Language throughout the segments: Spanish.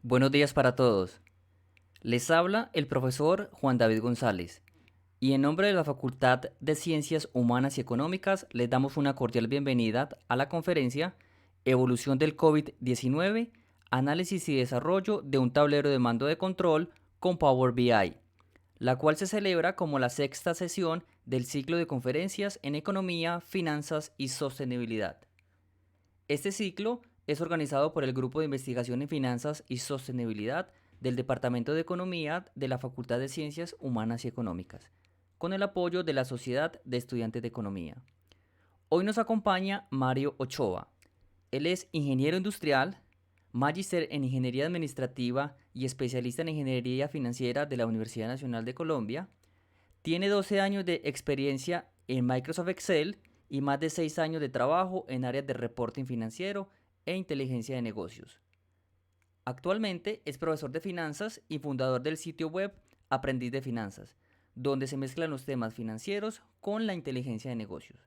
Buenos días para todos. Les habla el profesor Juan David González y en nombre de la Facultad de Ciencias Humanas y Económicas les damos una cordial bienvenida a la conferencia Evolución del COVID-19, análisis y desarrollo de un tablero de mando de control con Power BI, la cual se celebra como la sexta sesión del ciclo de conferencias en economía, finanzas y sostenibilidad. Este ciclo es organizado por el Grupo de Investigación en Finanzas y Sostenibilidad del Departamento de Economía de la Facultad de Ciencias Humanas y Económicas, con el apoyo de la Sociedad de Estudiantes de Economía. Hoy nos acompaña Mario Ochoa. Él es ingeniero industrial, magíster en Ingeniería Administrativa y especialista en Ingeniería Financiera de la Universidad Nacional de Colombia. Tiene 12 años de experiencia en Microsoft Excel y más de 6 años de trabajo en áreas de reporting financiero e inteligencia de negocios. Actualmente es profesor de finanzas y fundador del sitio web Aprendiz de Finanzas, donde se mezclan los temas financieros con la inteligencia de negocios.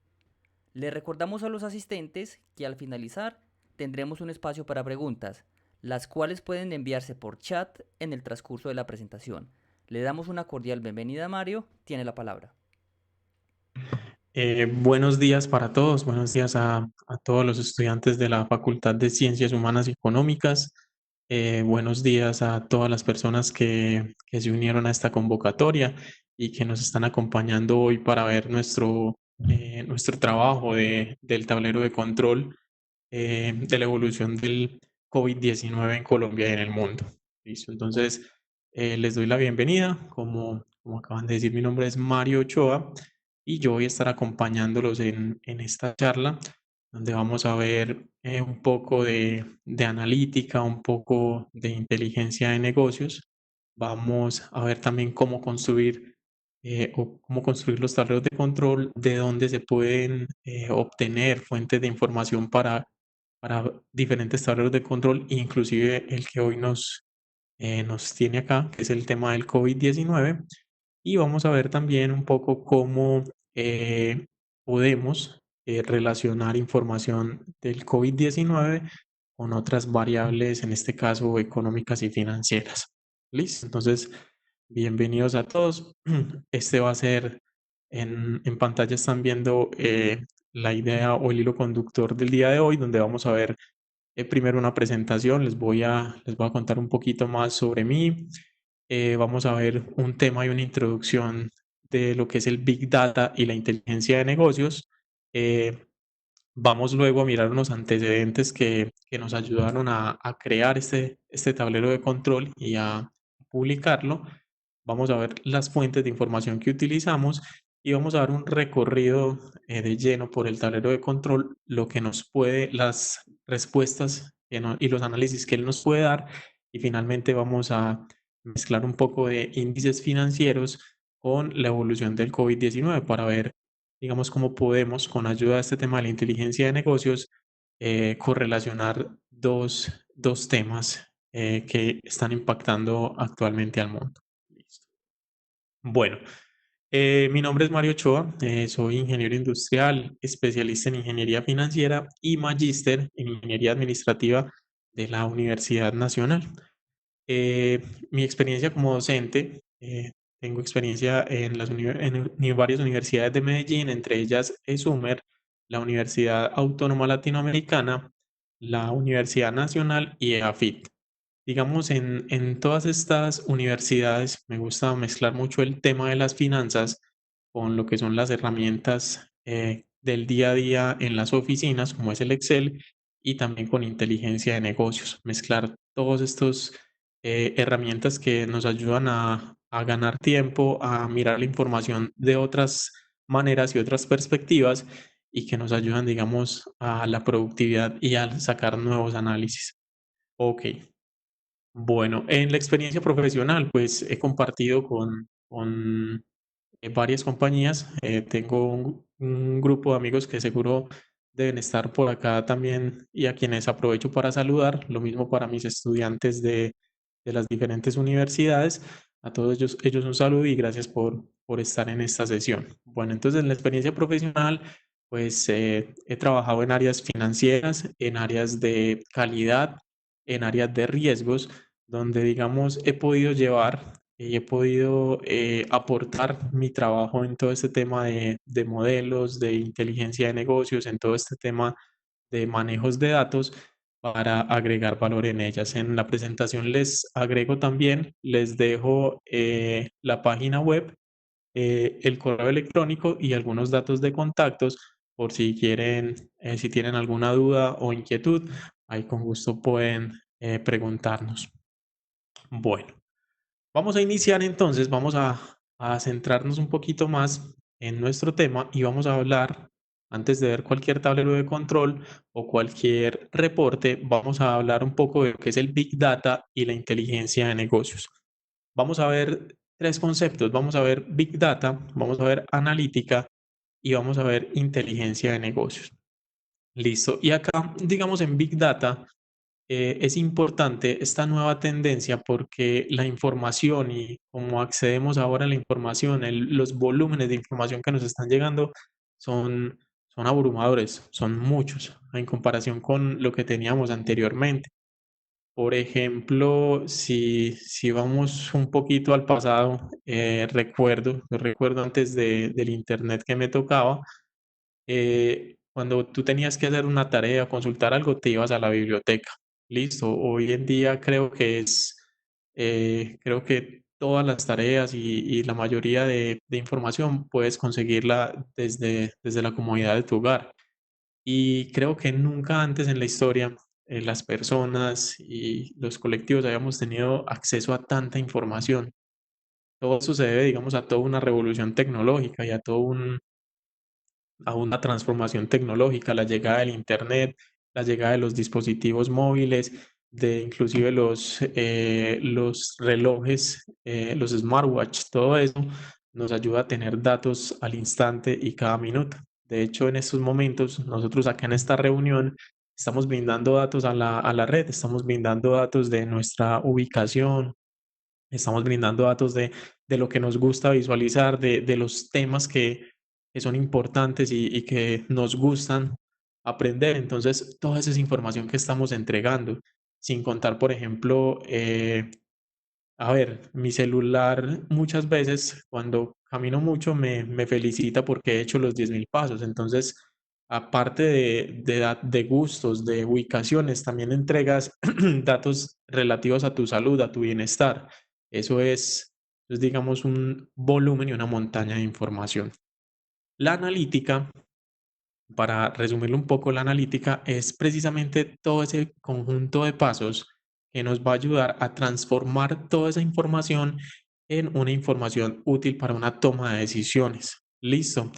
Le recordamos a los asistentes que al finalizar tendremos un espacio para preguntas, las cuales pueden enviarse por chat en el transcurso de la presentación. Le damos una cordial bienvenida a Mario, tiene la palabra. Buenos días para todos, buenos días a todos los estudiantes de la Facultad de Ciencias Humanas y Económicas, buenos días a todas las personas que se unieron a esta convocatoria y que nos están acompañando hoy para ver nuestro trabajo del tablero de control de la evolución del COVID-19 en Colombia y en el mundo. Listo, entonces les doy la bienvenida. Como acaban de decir, mi nombre es Mario Ochoa y yo voy a estar acompañándolos en esta charla donde vamos a ver un poco de analítica, un poco de inteligencia de negocios. Vamos a ver también cómo construir los tableros de control, de dónde se pueden obtener fuentes de información para diferentes tableros de control, inclusive el que hoy nos tiene acá, que es el tema del COVID-19. Y vamos a ver también un poco cómo podemos relacionar información del COVID-19 con otras variables, en este caso económicas y financieras. ¿Listo? Entonces, bienvenidos a todos. Este va a ser, en pantalla están viendo la idea o el hilo conductor del día de hoy, donde vamos a ver primero una presentación, les voy a contar un poquito más sobre mí. Vamos a ver un tema y una introducción de lo que es el Big Data y la inteligencia de negocios. Eh, Vamos luego a mirar unos antecedentes que nos ayudaron a crear este tablero de control y a publicarlo. Vamos a ver las fuentes de información que utilizamos y vamos a dar un recorrido de lleno por el tablero de control, las respuestas y los análisis que él nos puede dar. Y finalmente vamos a mezclar un poco de índices financieros con la evolución del COVID-19 para ver, digamos, cómo podemos, con ayuda de este tema de la inteligencia de negocios, correlacionar dos temas que están impactando actualmente al mundo. Listo. Bueno, mi nombre es Mario Ochoa, soy ingeniero industrial, especialista en ingeniería financiera y magíster en ingeniería administrativa de la Universidad Nacional. Eh, Mi experiencia como docente, tengo experiencia en varias universidades de Medellín, entre ellas ESUMER, la Universidad Autónoma Latinoamericana, la Universidad Nacional y EAFIT. Digamos, en todas estas universidades me gusta mezclar mucho el tema de las finanzas con lo que son las herramientas del día a día en las oficinas, como es el Excel, y también con inteligencia de negocios. Mezclar todos estos herramientas que nos ayudan a ganar tiempo, a mirar la información de otras maneras y otras perspectivas y que nos ayudan, digamos, a la productividad y a sacar nuevos análisis. Ok. Bueno, en la experiencia profesional, pues he compartido con varias compañías. Tengo un grupo de amigos que seguro deben estar por acá también y a quienes aprovecho para saludar. Lo mismo para mis estudiantes de las diferentes universidades. A todos ellos un saludo y gracias por estar en esta sesión. Bueno, entonces en la experiencia profesional, pues he trabajado en áreas financieras, en áreas de calidad, en áreas de riesgos donde, digamos, he podido llevar y he podido aportar mi trabajo en todo este tema de modelos, de inteligencia de negocios, en todo este tema de manejos de datos para agregar valor en ellas. En la presentación les agrego también, les dejo la página web, el correo electrónico y algunos datos de contactos por si quieren, si tienen alguna duda o inquietud, ahí con gusto pueden preguntarnos. Bueno, vamos a iniciar entonces, vamos a centrarnos un poquito más en nuestro tema y vamos a hablar, antes de ver cualquier tablero de control o cualquier reporte, vamos a hablar un poco de lo que es el Big Data y la inteligencia de negocios. Vamos a ver tres conceptos, vamos a ver Big Data, vamos a ver analítica y vamos a ver inteligencia de negocios. Listo. Y acá, digamos, en Big Data es importante esta nueva tendencia porque la información y cómo accedemos ahora a la información, los volúmenes de información que nos están llegando son abrumadores, son muchos en comparación con lo que teníamos anteriormente. Por ejemplo, si vamos un poquito al pasado, yo recuerdo antes del internet que me tocaba, cuando tú tenías que hacer una tarea, consultar algo, te ibas a la biblioteca. Listo. Hoy en día creo que todas las tareas y la mayoría de información puedes conseguirla desde la comodidad de tu hogar. Y creo que nunca antes en la historia las personas y los colectivos habíamos tenido acceso a tanta información. Todo eso se debe, digamos, a toda una revolución tecnológica y a una transformación tecnológica, la llegada del Internet, la llegada de los dispositivos móviles, de inclusive los relojes, los smartwatch, todo eso nos ayuda a tener datos al instante y cada minuto. De hecho, en estos momentos, nosotros acá en esta reunión estamos brindando datos a la red, estamos brindando datos de nuestra ubicación, estamos brindando datos de lo que nos gusta visualizar, de los temas que son importantes y que nos gustan aprender. Entonces, toda esa es información que estamos entregando, sin contar, por ejemplo, a ver, mi celular muchas veces cuando camino mucho me felicita porque he hecho los 10.000 pasos. Entonces, aparte de gustos, de ubicaciones, también entregas datos relativos a tu salud, a tu bienestar. Eso es, digamos, un volumen y una montaña de información. La analítica, para resumirlo un poco, la analítica es precisamente todo ese conjunto de pasos que nos va a ayudar a transformar toda esa información en una información útil para una toma de decisiones. Listo.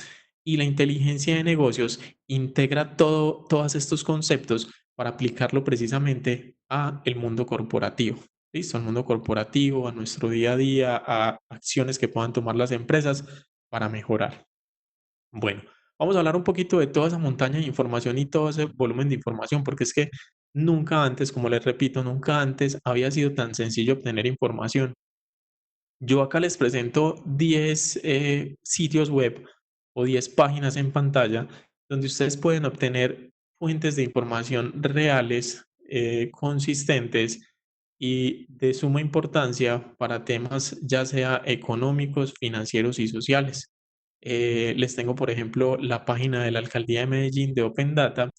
Y la inteligencia de negocios integra todos estos conceptos para aplicarlo precisamente a el mundo corporativo. Listo, al mundo corporativo, a nuestro día a día, a acciones que puedan tomar las empresas para mejorar. Bueno, vamos a hablar un poquito de toda esa montaña de información y todo ese volumen de información, porque es que nunca antes, como les repito, nunca antes había sido tan sencillo obtener información. Yo acá les presento 10 sitios web o 10 páginas en pantalla donde ustedes pueden obtener fuentes de información reales, consistentes y de suma importancia para temas ya sea económicos, financieros y sociales. Les tengo, por ejemplo, la página de la Alcaldía de Medellín de Open Data,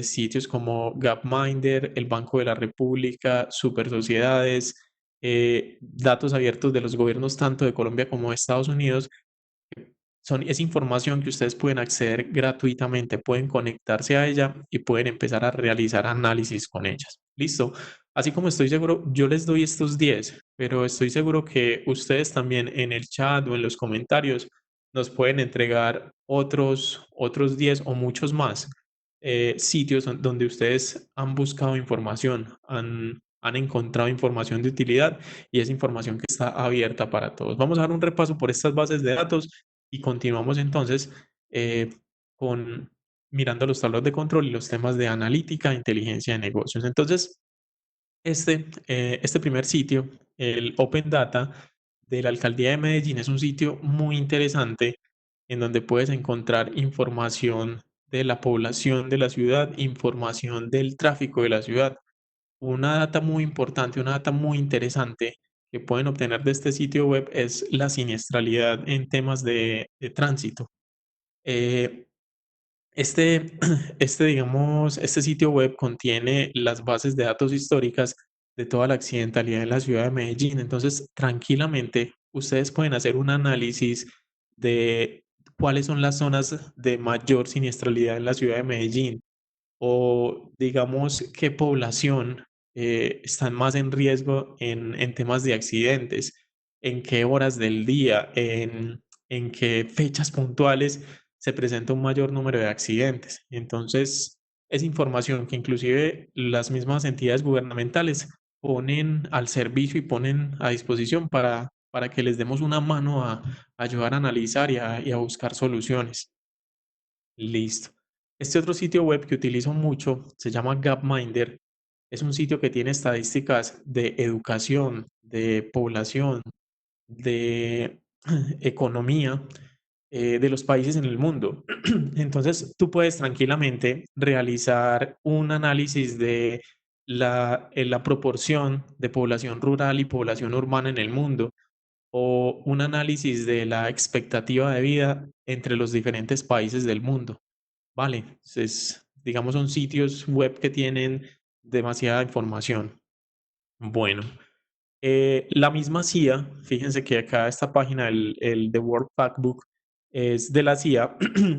sitios como Gapminder, el Banco de la República, Super Sociedades, datos abiertos de los gobiernos tanto de Colombia como de Estados Unidos. Es información que ustedes pueden acceder gratuitamente, pueden conectarse a ella y pueden empezar a realizar análisis con ellas. Listo. Así como estoy seguro, yo les doy estos 10, pero estoy seguro que ustedes también en el chat o en los comentarios nos pueden entregar otros 10 o muchos más sitios donde ustedes han buscado información, han encontrado información de utilidad y es información que está abierta para todos. Vamos a dar un repaso por estas bases de datos y continuamos entonces eh, con mirando los tableros de control y los temas de analítica e inteligencia de negocios. Entonces, este primer sitio, el Open Data de la Alcaldía de Medellín, es un sitio muy interesante en donde puedes encontrar información de la población de la ciudad, información del tráfico de la ciudad. una data muy importante, una data muy interesante que pueden obtener de este sitio web es la siniestralidad en temas de tránsito. Eh, este, digamos, este sitio web contiene las bases de datos históricas de toda la accidentalidad en la ciudad de Medellín. Entonces, tranquilamente, ustedes pueden hacer un análisis de cuáles son las zonas de mayor siniestralidad en la ciudad de Medellín o digamos qué población están más en riesgo en temas de accidentes, en qué horas del día, en qué fechas puntuales se presenta un mayor número de accidentes. Entonces, es información que inclusive las mismas entidades gubernamentales ponen al servicio y ponen a disposición para que les demos una mano a ayudar a analizar y a buscar soluciones. Listo. Este otro sitio web que utilizo mucho se llama Gapminder. Es un sitio que tiene estadísticas de educación, de población, de economía de los países en el mundo. Entonces, tú puedes tranquilamente realizar un análisis de la proporción de población rural y población urbana en el mundo o un análisis de la expectativa de vida entre los diferentes países del mundo. Vale, entonces, digamos, son sitios web que tienen demasiada información. Bueno, la misma CIA, fíjense que acá esta página, el The World Factbook, es de la CIA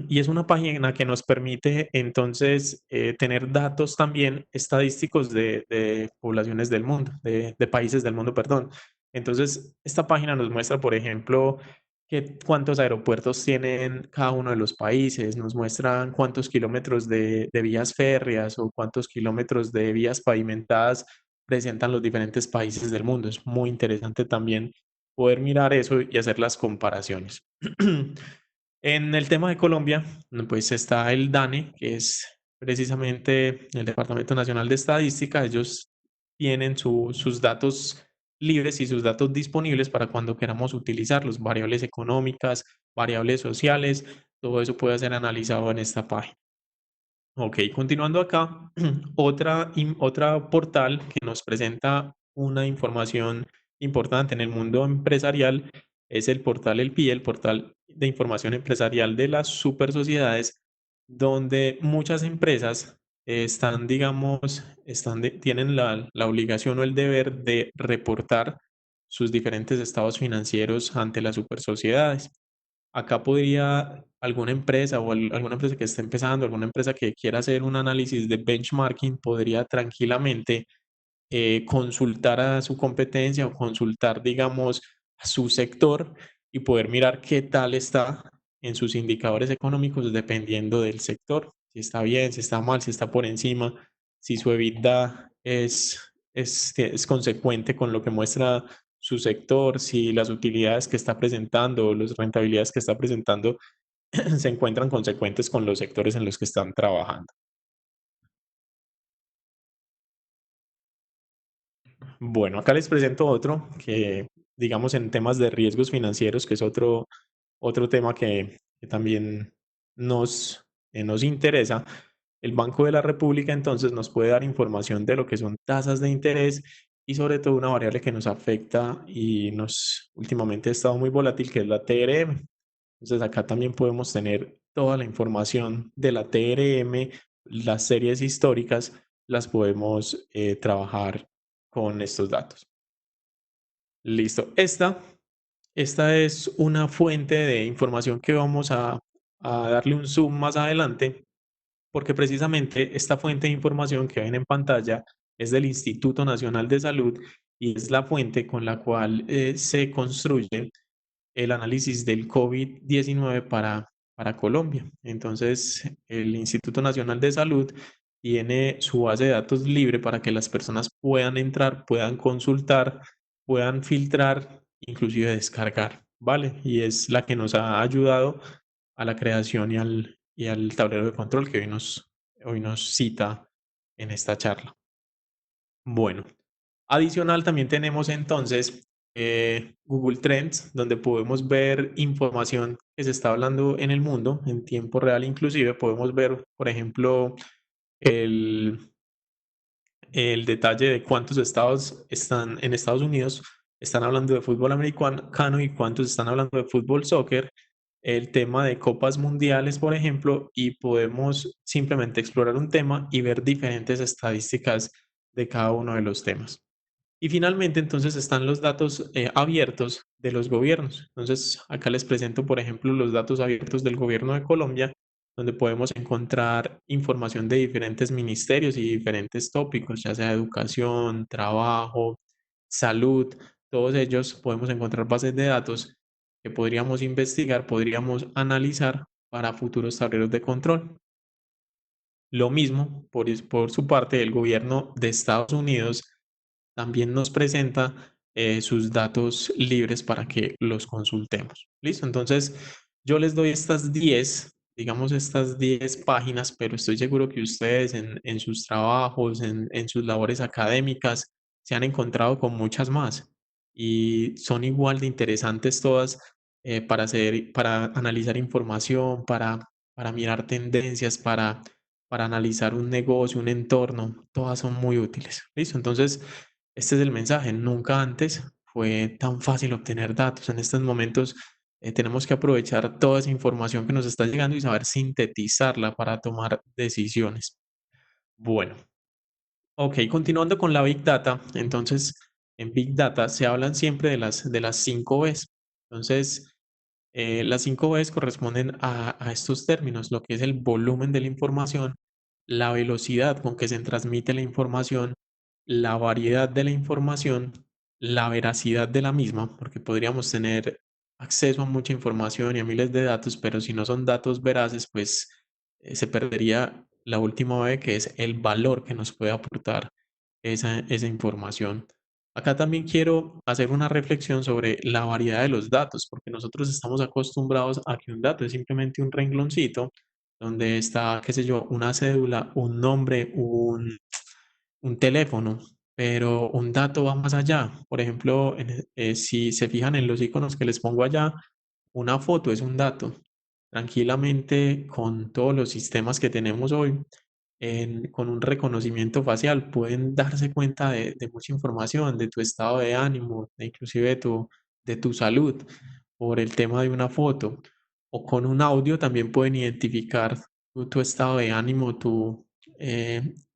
y es una página que nos permite entonces tener datos también estadísticos de poblaciones del mundo, de países del mundo, perdón. Entonces, esta página nos muestra, por ejemplo, cuántos aeropuertos tienen cada uno de los países, nos muestran cuántos kilómetros de vías férreas o cuántos kilómetros de vías pavimentadas presentan los diferentes países del mundo. Es muy interesante también poder mirar eso y hacer las comparaciones. En el tema de Colombia, pues está el DANE, que es precisamente el Departamento Nacional de Estadística. Ellos tienen sus datos libres y sus datos disponibles para cuando queramos utilizarlos, variables económicas, variables sociales, todo eso puede ser analizado en esta página. Ok, continuando acá, otra portal que nos presenta una información importante en el mundo empresarial es el portal El PIE, el portal de información empresarial de las super sociedades, donde muchas empresas están, digamos, tienen la obligación o el deber de reportar sus diferentes estados financieros ante las super sociedades. Acá podría alguna empresa o alguna empresa que esté empezando, alguna empresa que quiera hacer un análisis de benchmarking, podría tranquilamente consultar a su competencia o consultar, digamos, a su sector y poder mirar qué tal está en sus indicadores económicos dependiendo del sector, si está bien, si está mal, si está por encima, si su EBITDA es consecuente con lo que muestra su sector, si las utilidades que está presentando o las rentabilidades que está presentando se encuentran consecuentes con los sectores en los que están trabajando. Bueno, acá les presento otro que, digamos, en temas de riesgos financieros, que es otro tema que también nos interesa. El Banco de la República entonces nos puede dar información de lo que son tasas de interés y sobre todo una variable que nos afecta y nos últimamente ha estado muy volátil, que es la TRM. Entonces acá también podemos tener toda la información de la TRM, las series históricas, las podemos trabajar con estos datos. Listo. Esta es una fuente de información que vamos a darle un zoom más adelante, porque precisamente esta fuente de información que ven en pantalla es del Instituto Nacional de Salud y es la fuente con la cual se construye el análisis del COVID-19 para Colombia. Entonces, el Instituto Nacional de Salud tiene su base de datos libre para que las personas puedan entrar, puedan consultar, puedan filtrar, inclusive descargar, ¿vale? Y es la que nos ha ayudado a la creación y al tablero de control que hoy nos cita en esta charla. Bueno, adicional también tenemos entonces Google Trends, donde podemos ver información que se está hablando en el mundo en tiempo real, inclusive podemos ver, por ejemplo, el, el detalle de cuántos estados están en Estados Unidos, están hablando de fútbol americano y cuántos están hablando de fútbol soccer, el tema de copas mundiales, por ejemplo, y podemos simplemente explorar un tema y ver diferentes estadísticas de cada uno de los temas. Y finalmente, entonces, están los datos abiertos de los gobiernos. Entonces, acá les presento, por ejemplo, los datos abiertos del gobierno de Colombia, donde podemos encontrar información de diferentes ministerios y diferentes tópicos, ya sea educación, trabajo, salud, todos ellos podemos encontrar bases de datos que podríamos investigar, podríamos analizar para futuros tableros de control. Lo mismo, por su parte, el gobierno de Estados Unidos también nos presenta sus datos libres para que los consultemos. ¿Listo? Entonces, yo les doy estas 10, digamos estas 10 páginas, pero estoy seguro que ustedes en sus trabajos, en sus labores académicas, se han encontrado con muchas más y son igual de interesantes todas para analizar información, para mirar tendencias, para analizar un negocio, un entorno, todas son muy útiles. ¿Listo? Entonces, este es el mensaje. Nunca antes fue tan fácil obtener datos. En estos momentos tenemos que aprovechar toda esa información que nos está llegando y saber sintetizarla para tomar decisiones. Bueno, ok, continuando con la Big Data. Entonces, en Big Data se hablan siempre de las 5 Bs. Entonces, las 5 Bs corresponden a estos términos, lo que es el volumen de la información, la velocidad con que se transmite la información, la variedad de la información, la veracidad de la misma, porque podríamos tener acceso a mucha información y a miles de datos, pero si no son datos veraces, pues se perdería la última B, que es el valor que nos puede aportar esa información. Acá también quiero hacer una reflexión sobre la variedad de los datos, porque nosotros estamos acostumbrados a que un dato es simplemente un rengloncito donde está, qué sé yo, una cédula, un nombre, un teléfono, pero un dato va más allá. Por ejemplo, si se fijan en los iconos que les pongo allá, una foto es un dato. Tranquilamente, con todos los sistemas que tenemos hoy, con un reconocimiento facial, pueden darse cuenta de mucha información, de tu estado de ánimo, inclusive de tu salud, por el tema de una foto. O con un audio también pueden identificar tu estado de ánimo,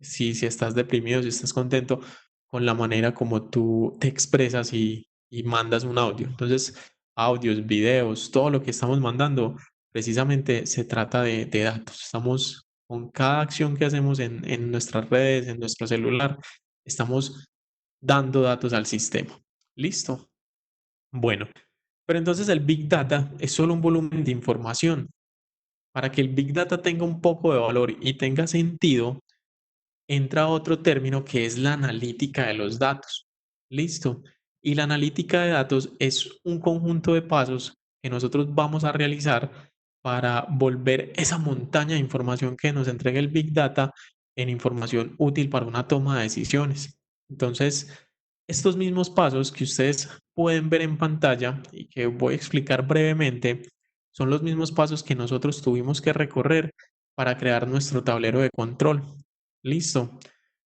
si estás deprimido, si estás contento, con la manera como tú te expresas y mandas un audio. Entonces, audios, videos, todo lo que estamos mandando, precisamente se trata de datos. Estamos con cada acción que hacemos en nuestras redes, en nuestro celular, estamos dando datos al sistema. ¿Listo? Bueno, pero entonces el Big Data es solo un volumen de información. Para que el Big Data tenga un poco de valor y tenga sentido, entra otro término que es la analítica de los datos. ¿Listo? Y la analítica de datos es un conjunto de pasos que nosotros vamos a realizar para volver esa montaña de información que nos entrega el Big Data en información útil para una toma de decisiones. Entonces, estos mismos pasos que ustedes pueden ver en pantalla y que voy a explicar brevemente, son los mismos pasos que nosotros tuvimos que recorrer para crear nuestro tablero de control. Listo.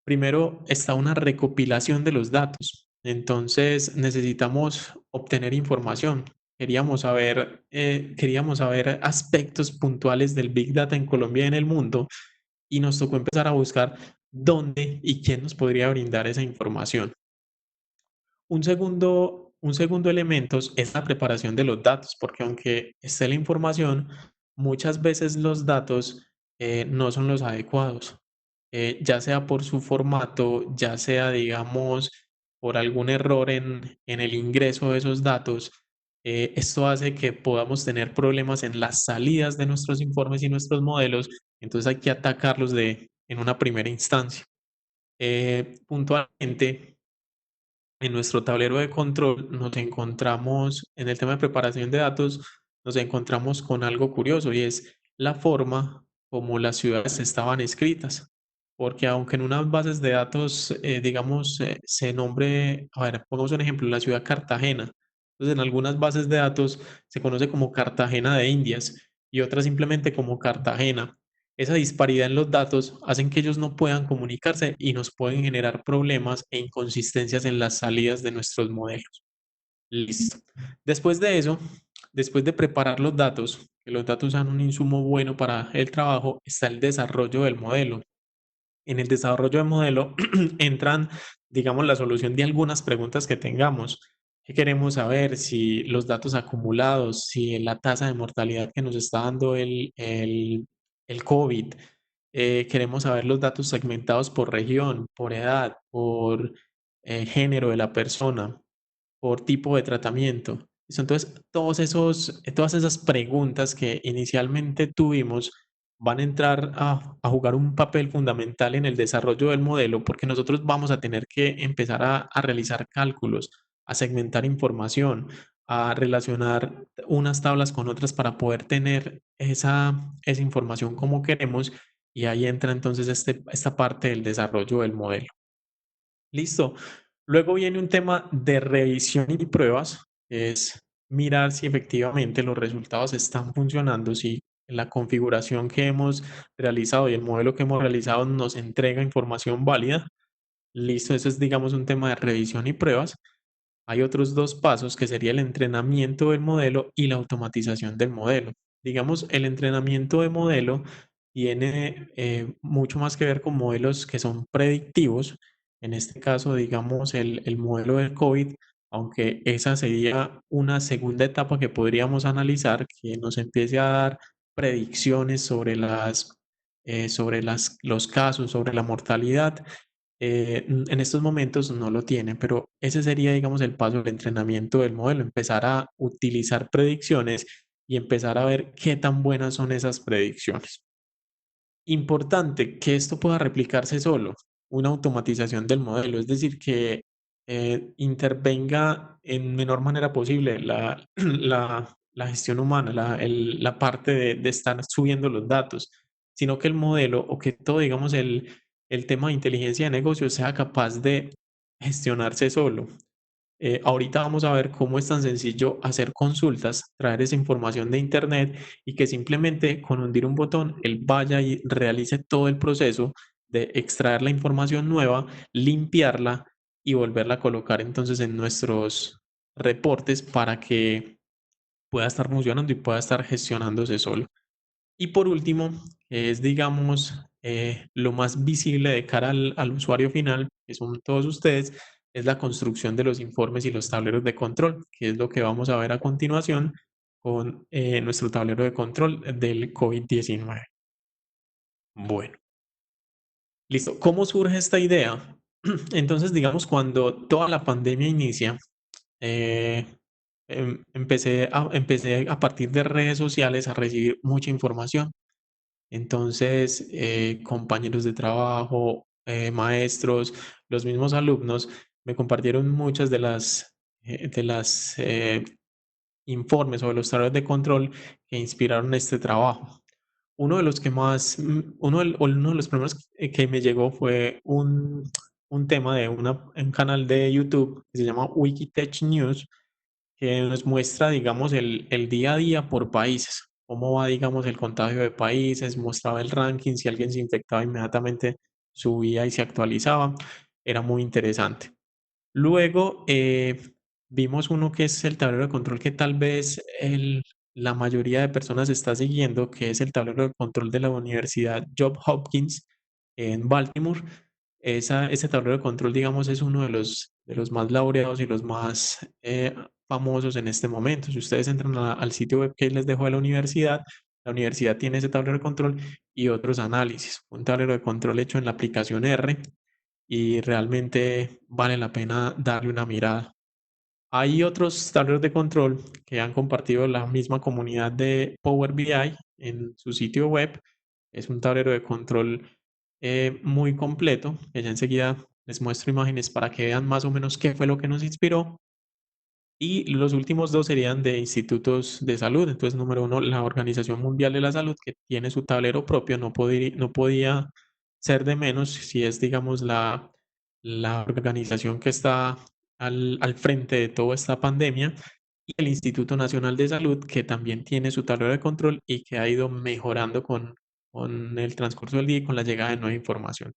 Primero está una recopilación de los datos. Entonces necesitamos obtener información. Queríamos saber aspectos puntuales del Big Data en Colombia y en el mundo y nos tocó empezar a buscar dónde y quién nos podría brindar esa información. Un segundo elemento es la preparación de los datos, porque aunque esté la información, muchas veces los datos no son los adecuados, ya sea por su formato, ya sea, digamos, por algún error en el ingreso de esos datos. Esto hace que podamos tener problemas en las salidas de nuestros informes y nuestros modelos, entonces hay que atacarlos en una primera instancia. Puntualmente, en nuestro tablero de control nos encontramos, en el tema de preparación de datos, nos encontramos con algo curioso y es la forma como las ciudades estaban escritas. Porque aunque en unas bases de datos, digamos, se nombre, a ver, pongamos un ejemplo, la ciudad Cartagena. Entonces, en algunas bases de datos se conoce como Cartagena de Indias y otras simplemente como Cartagena. Esa disparidad en los datos hacen que ellos no puedan comunicarse y nos pueden generar problemas e inconsistencias en las salidas de nuestros modelos. Listo. Después de eso, después de preparar los datos, que los datos sean un insumo bueno para el trabajo, está el desarrollo del modelo. En el desarrollo del modelo entran, digamos, la solución de algunas preguntas que tengamos. ¿Qué queremos saber? Si los datos acumulados, si la tasa de mortalidad que nos está dando el COVID. Queremos saber los datos segmentados por región, por edad, por género de la persona, por tipo de tratamiento. Entonces, todas esas preguntas que inicialmente tuvimos van a entrar a jugar un papel fundamental en el desarrollo del modelo, porque nosotros vamos a tener que empezar a realizar cálculos, a segmentar información, a relacionar unas tablas con otras para poder tener esa información como queremos, y ahí entra entonces esta parte del desarrollo del modelo. Listo. Luego viene un tema de revisión y pruebas, que es mirar si efectivamente los resultados están funcionando, si la configuración que hemos realizado y el modelo que hemos realizado nos entrega información válida. Listo, eso es, digamos, un tema de revisión y pruebas. Hay otros dos pasos que sería el entrenamiento del modelo y la automatización del modelo. Digamos, el entrenamiento de modelo tiene mucho más que ver con modelos que son predictivos. En este caso, digamos, el modelo del COVID, aunque esa sería una segunda etapa que podríamos analizar, que nos empiece a dar predicciones sobre los casos, sobre la mortalidad. En estos momentos no lo tiene, pero ese sería, digamos, el paso del entrenamiento del modelo, empezar a utilizar predicciones y empezar a ver qué tan buenas son esas predicciones. Importante que esto pueda replicarse solo, una automatización del modelo, es decir, que intervenga en menor manera posible la gestión humana, la parte de estar subiendo los datos, sino que el modelo o que todo, digamos, el tema de inteligencia de negocios sea capaz de gestionarse solo. Ahorita vamos a ver cómo es tan sencillo hacer consultas, traer esa información de internet y que simplemente con hundir un botón él vaya y realice todo el proceso de extraer la información nueva, limpiarla y volverla a colocar entonces en nuestros reportes para que pueda estar funcionando y pueda estar gestionándose solo. Y por último, es, digamos, lo más visible de cara al usuario final, que son todos ustedes, es la construcción de los informes y los tableros de control, que es lo que vamos a ver a continuación con nuestro tablero de control del COVID-19. Bueno, listo. ¿Cómo surge esta idea? Entonces, digamos, cuando toda la pandemia inicia, eh, empecé a partir de redes sociales a recibir mucha información. Entonces, compañeros de trabajo, maestros, los mismos alumnos me compartieron muchas de las informes o de los tableros de control que inspiraron este trabajo. Uno de los que más, uno de los primeros que me llegó fue un tema de un canal de YouTube que se llama Wikitech News, que nos muestra, digamos, el día a día por países, cómo va, digamos, el contagio de países, mostraba el ranking, si alguien se infectaba inmediatamente subía y se actualizaba, era muy interesante. Luego vimos uno que es el tablero de control que tal vez la mayoría de personas está siguiendo, que es el tablero de control de la Universidad Johns Hopkins en Baltimore. Ese tablero de control, digamos, es uno de los más laureados y los más famosos en este momento. Si ustedes entran al sitio web que les dejo de la universidad tiene ese tablero de control y otros análisis. Un tablero de control hecho en la aplicación R y realmente vale la pena darle una mirada. Hay otros tableros de control que han compartido la misma comunidad de Power BI en su sitio web. Es un tablero de control muy completo, que ya enseguida les muestro imágenes para que vean más o menos qué fue lo que nos inspiró. Y los últimos dos serían de institutos de salud. Entonces, número uno, la Organización Mundial de la Salud, que tiene su tablero propio, no podía ser de menos si es, digamos, la organización que está al frente de toda esta pandemia. Y el Instituto Nacional de Salud, que también tiene su tablero de control y que ha ido mejorando con el transcurso del día y con la llegada de nueva información.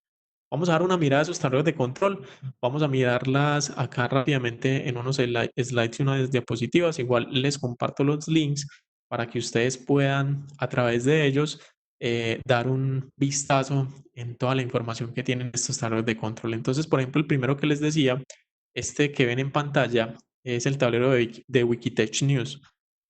Vamos a dar una mirada a esos tableros de control. Vamos a mirarlas acá rápidamente en unos slides y unas diapositivas. Igual les comparto los links para que ustedes puedan a través de ellos dar un vistazo en toda la información que tienen estos tableros de control. Entonces, por ejemplo, el primero que les decía, este que ven en pantalla es el tablero de Wikitech News.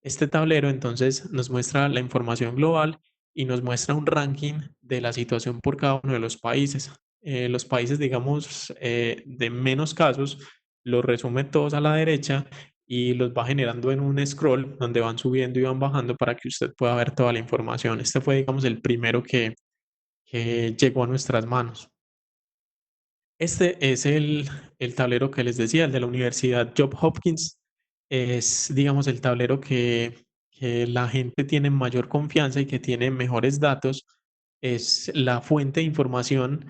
Este tablero entonces nos muestra la información global y nos muestra un ranking de la situación por cada uno de los países. Los países, digamos, de menos casos, los resume todos a la derecha y los va generando en un scroll donde van subiendo y van bajando para que usted pueda ver toda la información. Este fue, digamos, el primero que llegó a nuestras manos. Este es el tablero que les decía, el de la Universidad Johns Hopkins. Es, digamos, el tablero que la gente tiene mayor confianza y que tiene mejores datos. Es la fuente de información.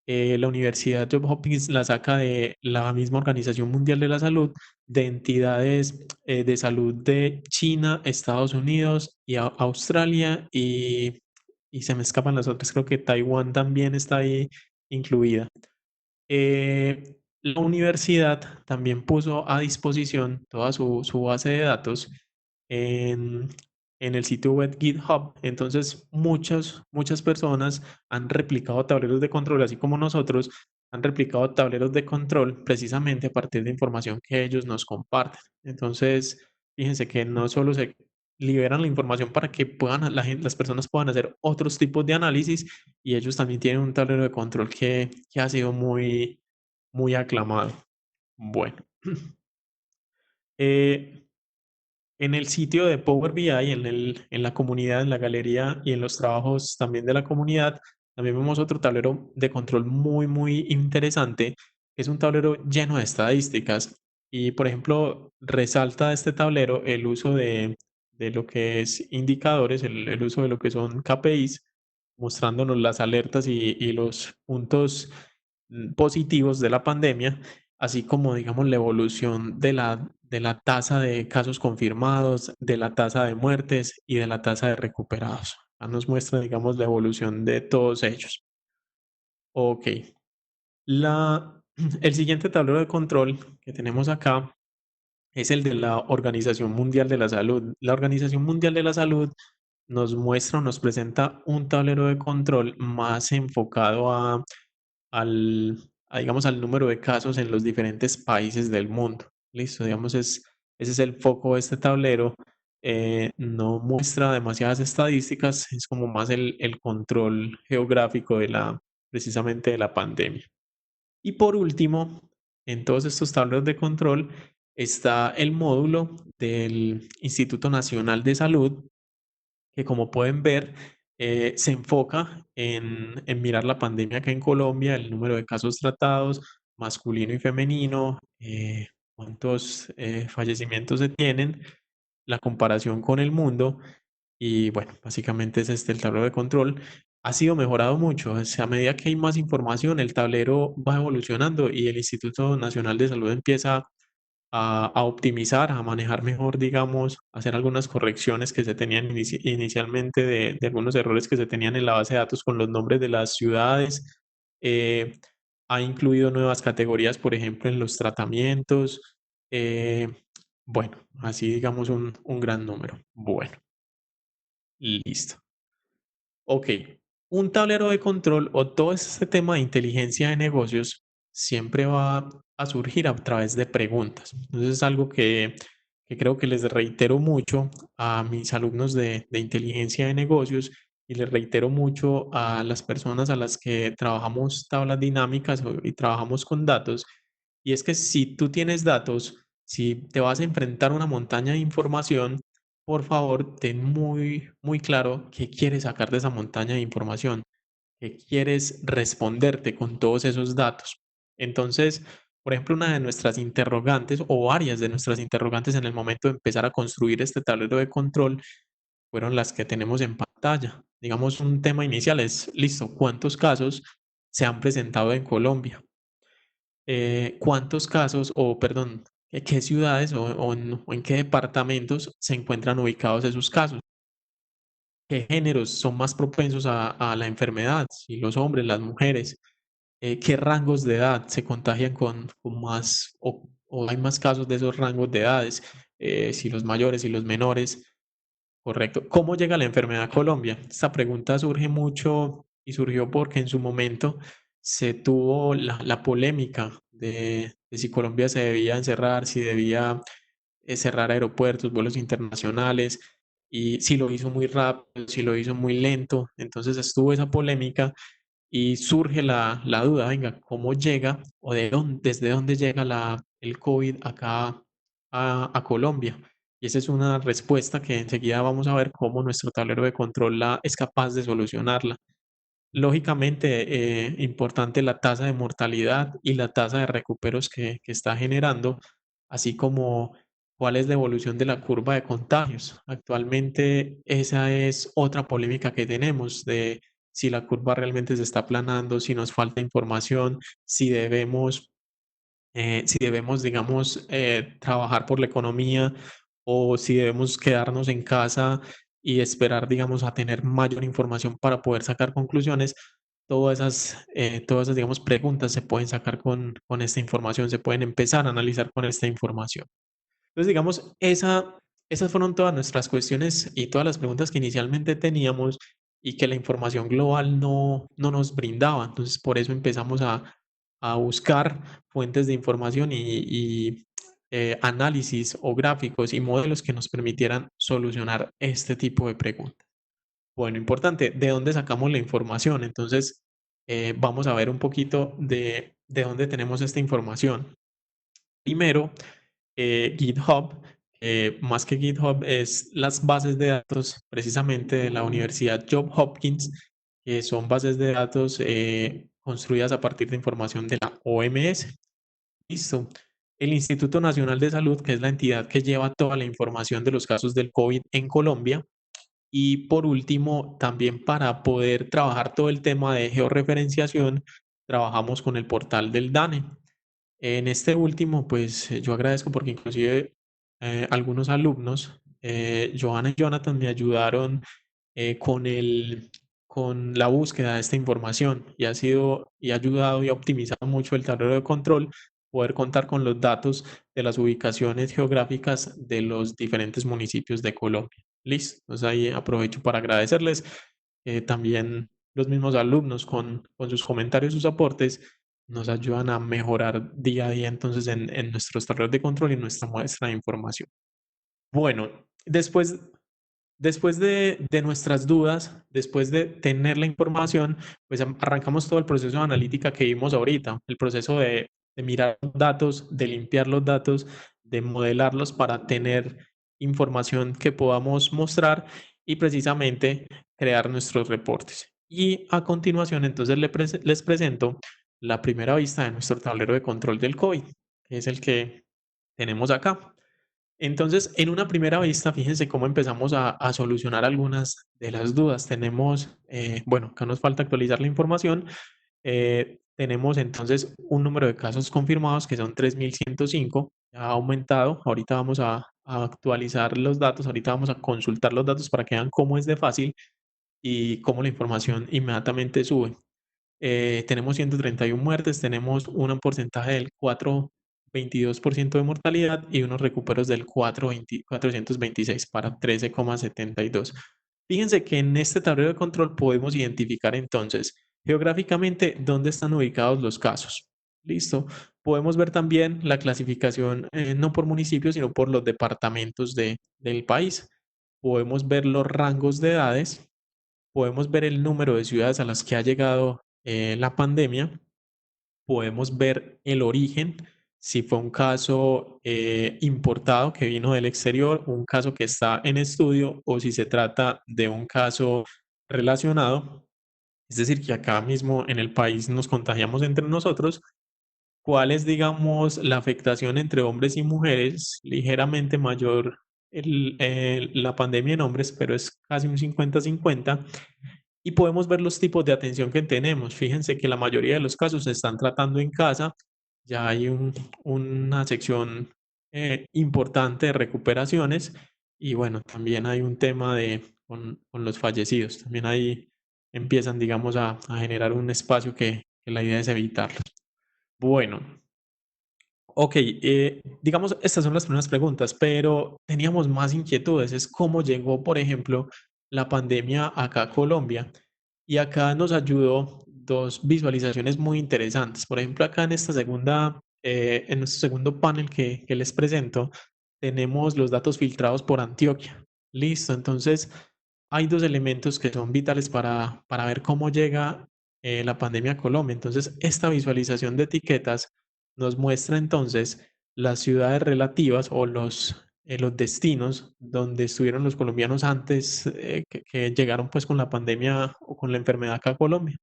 La Universidad Johns Hopkins la saca de la misma Organización Mundial de la Salud, de entidades de salud de China, Estados Unidos y Australia y se me escapan las otras. Creo que Taiwán también está ahí incluida. La universidad también puso a disposición toda su base de datos en, en el sitio web GitHub. Entonces, muchas personas han replicado tableros de control, así como nosotros han replicado tableros de control precisamente a partir de información que ellos nos comparten. Entonces, fíjense que no solo se liberan la información para que puedan, las personas puedan hacer otros tipos de análisis, y ellos también tienen un tablero de control que ha sido muy aclamado. Bueno, eh, en el sitio de Power BI, en la comunidad, en la galería y en los trabajos también de la comunidad, también vemos otro tablero de control muy interesante, que es un tablero lleno de estadísticas. Y, por ejemplo, resalta este tablero el uso de lo que es indicadores, el uso de lo que son KPIs, mostrándonos las alertas y los puntos positivos de la pandemia, así como, digamos, la evolución de la tasa de casos confirmados, de la tasa de muertes y de la tasa de recuperados. Acá nos muestra, digamos, la evolución de todos ellos. Ok. La, el siguiente tablero de control que tenemos acá es el de la Organización Mundial de la Salud. La Organización Mundial de la Salud nos muestra o nos presenta un tablero de control más enfocado al, digamos, al número de casos en los diferentes países del mundo. Listo, digamos, ese es el foco de este tablero. No muestra demasiadas estadísticas, es como más el control geográfico precisamente de la pandemia. Y por último, en todos estos tableros de control está el módulo del Instituto Nacional de Salud, que, como pueden ver, se enfoca en mirar la pandemia acá en Colombia, el número de casos tratados, masculino y femenino, cuántos fallecimientos se tienen, la comparación con el mundo. Y bueno, básicamente es este el tablero de control. Ha sido mejorado mucho. O sea, a medida que hay más información, el tablero va evolucionando y el Instituto Nacional de Salud empieza a optimizar, a manejar mejor, digamos, hacer algunas correcciones que se tenían inicialmente de algunos errores que se tenían en la base de datos con los nombres de las ciudades. Eh, Ha incluido nuevas categorías, por ejemplo, en los tratamientos. eh, bueno, así digamos un gran número. Bueno, listo. Ok, un tablero de control o todo este tema de inteligencia de negocios siempre va a surgir a través de preguntas. Entonces es algo que creo que les reitero mucho a mis alumnos de inteligencia de negocios, y les reitero mucho a las personas a las que trabajamos tablas dinámicas y trabajamos con datos. Y es que si tú tienes datos, si te vas a enfrentar a una montaña de información, por favor, ten muy claro qué quieres sacar de esa montaña de información, qué quieres responderte con todos esos datos. Entonces, por ejemplo, una de nuestras interrogantes o varias de nuestras interrogantes en el momento de empezar a construir este tablero de control fueron las que tenemos en pantalla. Digamos, un tema inicial es, listo, ¿cuántos casos se han presentado en Colombia? ¿Cuántos casos, o perdón, qué ciudades o en qué departamentos se encuentran ubicados esos casos? qué géneros son más propensos a la enfermedad, si los hombres, las mujeres, qué rangos de edad se contagian con más o hay más casos de esos rangos de edades, si los mayores y los menores. Correcto. ¿Cómo llega la enfermedad a Colombia? Esta pregunta surge mucho y surgió porque en su momento se tuvo la polémica de si Colombia se debía encerrar, si debía cerrar aeropuertos, vuelos internacionales, y si lo hizo muy rápido, si lo hizo muy lento. Entonces estuvo esa polémica y surge la duda, venga, ¿cómo llega o desde dónde llega el COVID acá a Colombia? Y esa es una respuesta que enseguida vamos a ver cómo nuestro tablero de control es capaz de solucionarla. Lógicamente, importante la tasa de mortalidad y la tasa de recuperos que está generando, así como cuál es la evolución de la curva de contagios. Actualmente, esa es otra polémica que tenemos de si la curva realmente se está aplanando, si nos falta información, si debemos, digamos, trabajar por la economía o si debemos quedarnos en casa y esperar, digamos, a tener mayor información para poder sacar conclusiones. Todas esas, digamos, preguntas se pueden sacar con esta información, se pueden empezar a analizar con esta información. Entonces, digamos, esas fueron todas nuestras cuestiones y todas las preguntas que inicialmente teníamos y que la información global no nos brindaba. Entonces, por eso empezamos a buscar fuentes de información y análisis o gráficos y modelos que nos permitieran solucionar este tipo de preguntas. Bueno, importante, ¿de dónde sacamos la información? Entonces, vamos a ver un poquito de dónde tenemos esta información. Primero, GitHub, más que GitHub, es las bases de datos precisamente de la Universidad Johns Hopkins, que son bases de datos construidas a partir de información de la OMS. Listo. El Instituto Nacional de Salud, que es la entidad que lleva toda la información de los casos del COVID en Colombia. Y por último, también para poder trabajar todo el tema de georreferenciación, trabajamos con el portal del DANE. En este último, pues yo agradezco porque inclusive algunos alumnos, Johanna y Jonathan, me ayudaron con la búsqueda de esta información y ha ayudado y ha optimizado mucho el tablero de control, poder contar con los datos de las ubicaciones geográficas de los diferentes municipios de Colombia. Listo, entonces ahí aprovecho para agradecerles también los mismos alumnos con sus comentarios, sus aportes nos ayudan a mejorar día a día entonces en nuestros tableros de control y nuestra muestra de información. Bueno, después de nuestras dudas, después de tener la información, pues arrancamos todo el proceso de analítica que vimos ahorita, el proceso de mirar los datos, de limpiar los datos, de modelarlos para tener información que podamos mostrar y precisamente crear nuestros reportes. Y a continuación, entonces les presento la primera vista de nuestro tablero de control del COVID, que es el que tenemos acá. Entonces, en una primera vista, fíjense cómo empezamos a solucionar algunas de las dudas. Tenemos, bueno, acá nos falta actualizar la información. Tenemos entonces un número de casos confirmados que son 3.105. Ha aumentado. Ahorita vamos a actualizar los datos. Ahorita vamos a consultar los datos para que vean cómo es de fácil y cómo la información inmediatamente sube. Tenemos 131 muertes, tenemos un porcentaje del 4,22% de mortalidad y unos recuperos del 426 para 13,72. Fíjense que en este tablero de control podemos identificar entonces geográficamente dónde están ubicados los casos. Listo. Podemos ver también la clasificación no por municipios, sino por los departamentos del país. Podemos ver los rangos de edades, podemos ver el número de ciudades a las que ha llegado la pandemia, podemos ver el origen, si fue un caso importado que vino del exterior, un caso que está en estudio o si se trata de un caso relacionado, es decir, que acá mismo en el país nos contagiamos entre nosotros. ¿Cuál es, digamos, la afectación entre hombres y mujeres? Ligeramente mayor la pandemia en hombres, pero es casi un 50-50. Y podemos ver los tipos de atención que tenemos. Fíjense que la mayoría de los casos se están tratando en casa. Ya hay una sección importante de recuperaciones. Y bueno, también hay un tema con los fallecidos. También ahí empiezan, digamos, a generar un espacio que la idea es evitarlos. Bueno, ok, digamos, estas son las primeras preguntas, pero teníamos más inquietudes. Es cómo llegó, por ejemplo, la pandemia acá a Colombia. Y acá nos ayudó dos visualizaciones muy interesantes. Por ejemplo, acá en nuestro segundo panel que les presento, tenemos los datos filtrados por Antioquia. Listo, entonces hay dos elementos que son vitales para ver cómo llega la pandemia a Colombia. Entonces, esta visualización de etiquetas nos muestra entonces las ciudades relativas o los destinos donde estuvieron los colombianos antes que llegaron pues con la pandemia o con la enfermedad acá a Colombia.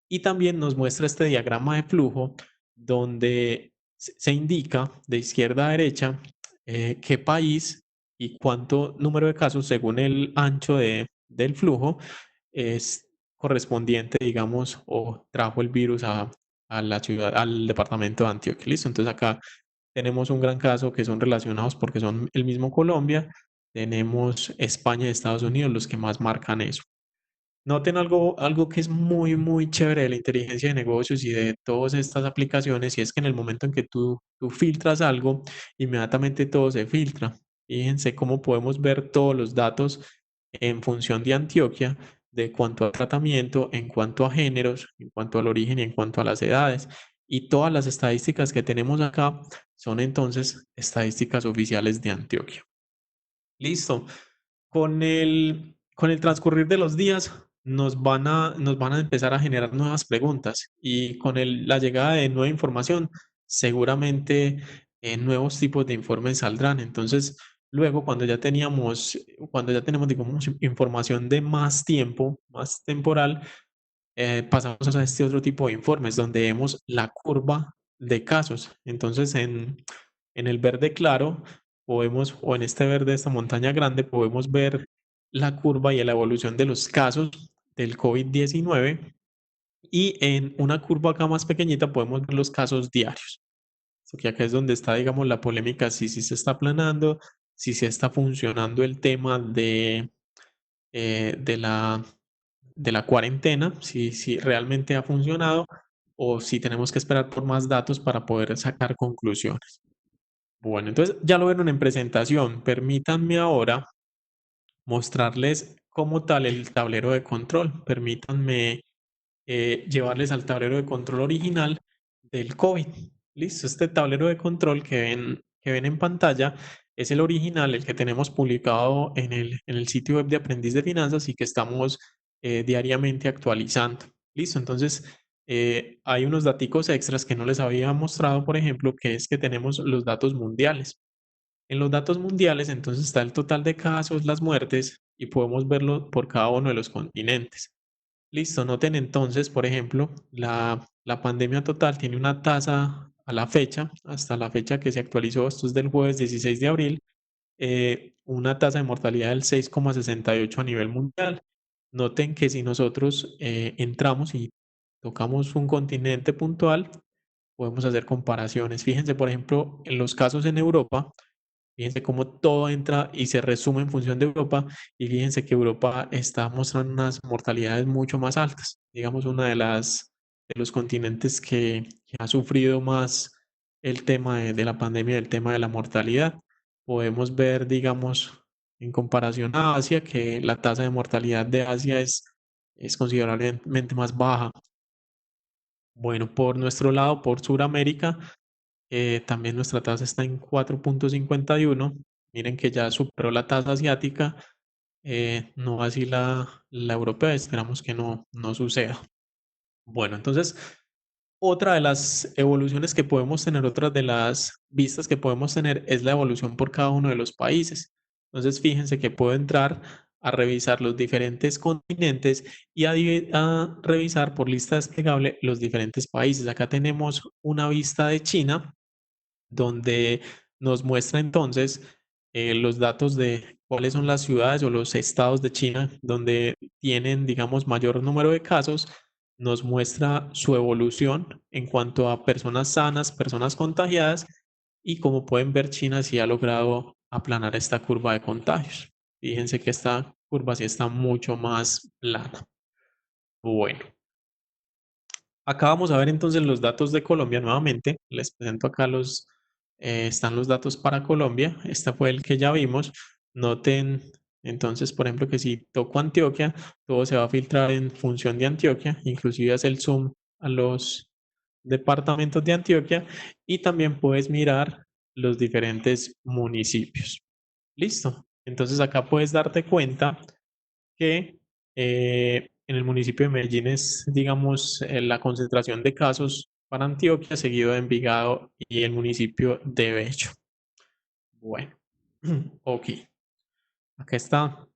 Y también nos muestra este diagrama de flujo donde se indica de izquierda a derecha qué país y cuánto número de casos según el ancho del flujo es correspondiente, digamos, o trajo el virus a la ciudad, al departamento de Antioquia. ¿Listo? Entonces acá tenemos un gran caso que son relacionados porque son el mismo Colombia. Tenemos España y Estados Unidos los que más marcan eso. Noten algo que es muy, muy chévere de la inteligencia de negocios y de todas estas aplicaciones, y es que en el momento en que tú filtras algo, inmediatamente todo se filtra. Fíjense cómo podemos ver todos los datos en función de Antioquia, de cuanto a tratamiento, en cuanto a géneros, en cuanto al origen y en cuanto a las edades. Y todas las estadísticas que tenemos acá son entonces estadísticas oficiales de Antioquia. Listo. Con el transcurrir de los días nos van a empezar a generar nuevas preguntas y con la llegada de nueva información, seguramente nuevos tipos de informes saldrán. Entonces, luego cuando ya tenemos, digamos, información de más tiempo, más temporal, pasamos a este otro tipo de informes donde vemos la curva de casos. Entonces, en el verde claro podemos, o en este verde, esta montaña grande, podemos ver la curva y la evolución de los casos del COVID-19 y en una curva acá más pequeñita podemos ver los casos diarios. Porque acá es donde está, digamos, la polémica, si se está aplanando, si se está funcionando el tema de la cuarentena, si realmente ha funcionado o si tenemos que esperar por más datos para poder sacar conclusiones. Bueno, entonces ya lo vieron en presentación. Permítanme ahora mostrarles como tal el tablero de control. Permítanme llevarles al tablero de control original del COVID. Listo, este tablero de control que ven en pantalla es el original, el que tenemos publicado en el sitio web de Aprendiz de Finanzas y que estamos diariamente actualizando. Listo, entonces hay unos daticos extras que no les había mostrado, por ejemplo, que es que tenemos los datos mundiales. En los datos mundiales, entonces está el total de casos, las muertes y podemos verlo por cada uno de los continentes. Listo, noten entonces, por ejemplo, la pandemia total tiene una tasa a la fecha, hasta la fecha que se actualizó, esto es del jueves 16 de abril, una tasa de mortalidad del 6,68 a nivel mundial. Noten que si nosotros entramos y tocamos un continente puntual, podemos hacer comparaciones. Fíjense, por ejemplo, en los casos en Europa, fíjense cómo todo entra y se resume en función de Europa y fíjense que Europa está mostrando unas mortalidades mucho más altas. Digamos, de los continentes que ha sufrido más el tema de la pandemia, el tema de la mortalidad. Podemos ver, digamos, en comparación a Asia, que la tasa de mortalidad de Asia es considerablemente más baja. Bueno, por nuestro lado, por Sudamérica, también nuestra tasa está en 4,51. Miren que ya superó la tasa asiática, no así la europea. Esperamos que no suceda. Bueno, entonces, otra de las evoluciones que podemos tener, otra de las vistas que podemos tener es la evolución por cada uno de los países. Entonces, fíjense que puedo entrar a revisar los diferentes continentes y a revisar por lista desplegable los diferentes países. Acá tenemos una vista de China donde nos muestra entonces los datos de cuáles son las ciudades o los estados de China donde tienen, digamos, mayor número de casos, nos muestra su evolución en cuanto a personas sanas, personas contagiadas y como pueden ver, China sí ha logrado aplanar esta curva de contagios. Fíjense que está curva sí está mucho más plana. Bueno, acá vamos a ver entonces los datos de Colombia nuevamente. Les presento acá están los datos para Colombia. Este fue el que ya vimos. Noten entonces, por ejemplo, que si toco Antioquia, todo se va a filtrar en función de Antioquia, inclusive hace el zoom a los departamentos de Antioquia y también puedes mirar los diferentes municipios. Listo. Entonces acá puedes darte cuenta que en el municipio de Medellín es, digamos, la concentración de casos para Antioquia, seguido de Envigado y el municipio de Bello. Bueno, ok, acá está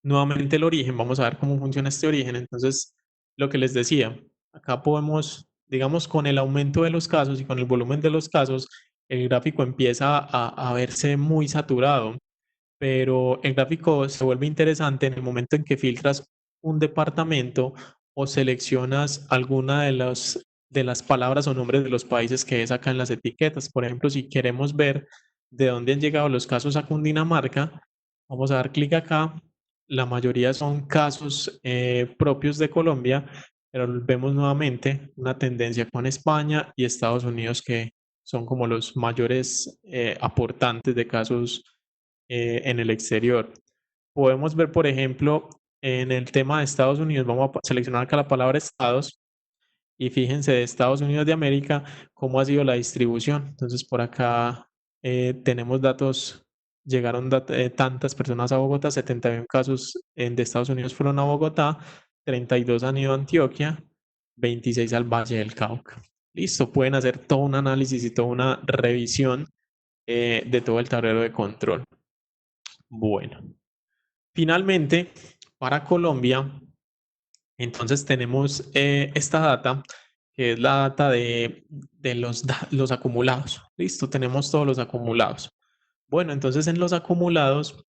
nuevamente el origen. Vamos a ver cómo funciona este origen. Entonces, lo que les decía, acá podemos, digamos, con el aumento de los casos y con el volumen de los casos, el gráfico empieza a verse muy saturado, pero el gráfico se vuelve interesante en el momento en que filtras un departamento o seleccionas alguna de las palabras o nombres de los países que es acá en las etiquetas. Por ejemplo, si queremos ver de dónde han llegado los casos a Cundinamarca, vamos a dar clic acá. La mayoría son casos propios de Colombia, pero vemos nuevamente una tendencia con España y Estados Unidos que son como los mayores aportantes de casos en el exterior. Podemos ver, por ejemplo, en el tema de Estados Unidos, vamos a seleccionar acá la palabra estados y fíjense de Estados Unidos de América cómo ha sido la distribución. Entonces, por acá tenemos datos, llegaron tantas personas a Bogotá, 71 casos de Estados Unidos fueron a Bogotá, 32 han ido a Antioquia, 26 al Valle del Cauca. Listo, pueden hacer todo un análisis y toda una revisión de todo el tablero de control. Bueno, finalmente, para Colombia, entonces tenemos esta data, que es la data de los acumulados. Listo, tenemos todos los acumulados. Bueno, entonces en los acumulados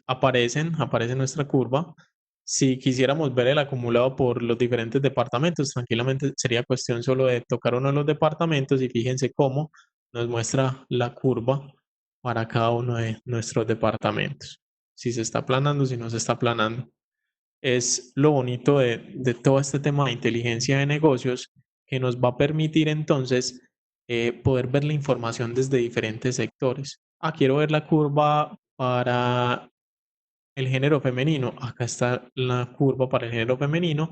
aparece nuestra curva. Si quisiéramos ver el acumulado por los diferentes departamentos, tranquilamente sería cuestión solo de tocar uno de los departamentos y fíjense cómo nos muestra la curva para cada uno de nuestros departamentos. Si se está aplanando, si no se está aplanando. Es lo bonito de todo este tema de inteligencia de negocios que nos va a permitir entonces poder ver la información desde diferentes sectores. Ah, quiero ver la curva para el género femenino. Acá está la curva para el género femenino.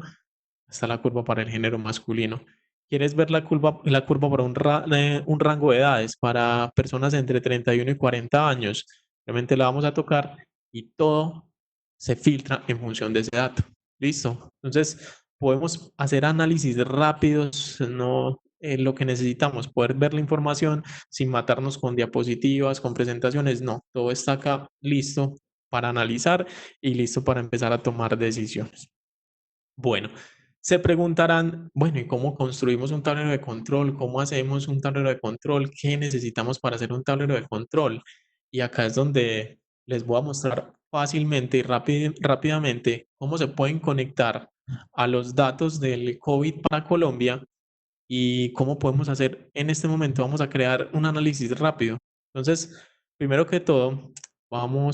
Está la curva para el género masculino. ¿Quieres ver la curva para un rango de edades para personas entre 31 y 40 años? Realmente la vamos a tocar y todo se filtra en función de ese dato. ¿Listo? Entonces, podemos hacer análisis rápidos, no lo que necesitamos, poder ver la información sin matarnos con diapositivas, con presentaciones. No, todo está acá listo para analizar y listo para empezar a tomar decisiones. Bueno, se preguntarán, bueno, ¿y cómo construimos un tablero de control? ¿Cómo hacemos un tablero de control? ¿Qué necesitamos para hacer un tablero de control? Y acá es donde les voy a mostrar fácilmente y rápidamente cómo se pueden conectar a los datos del COVID para Colombia y cómo podemos hacer en este momento. Vamos a crear un análisis rápido. Entonces, primero que todo,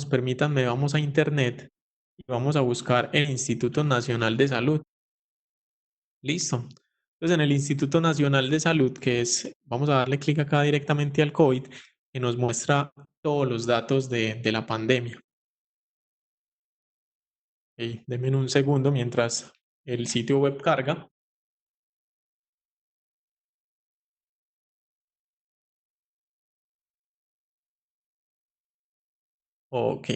permítanme, vamos a Internet y vamos a buscar el Instituto Nacional de Salud. Listo. Entonces, en el Instituto Nacional de Salud, que es, vamos a darle clic acá directamente al COVID, que nos muestra todos los datos de la pandemia. Ok, denme un segundo mientras el sitio web carga. Ok.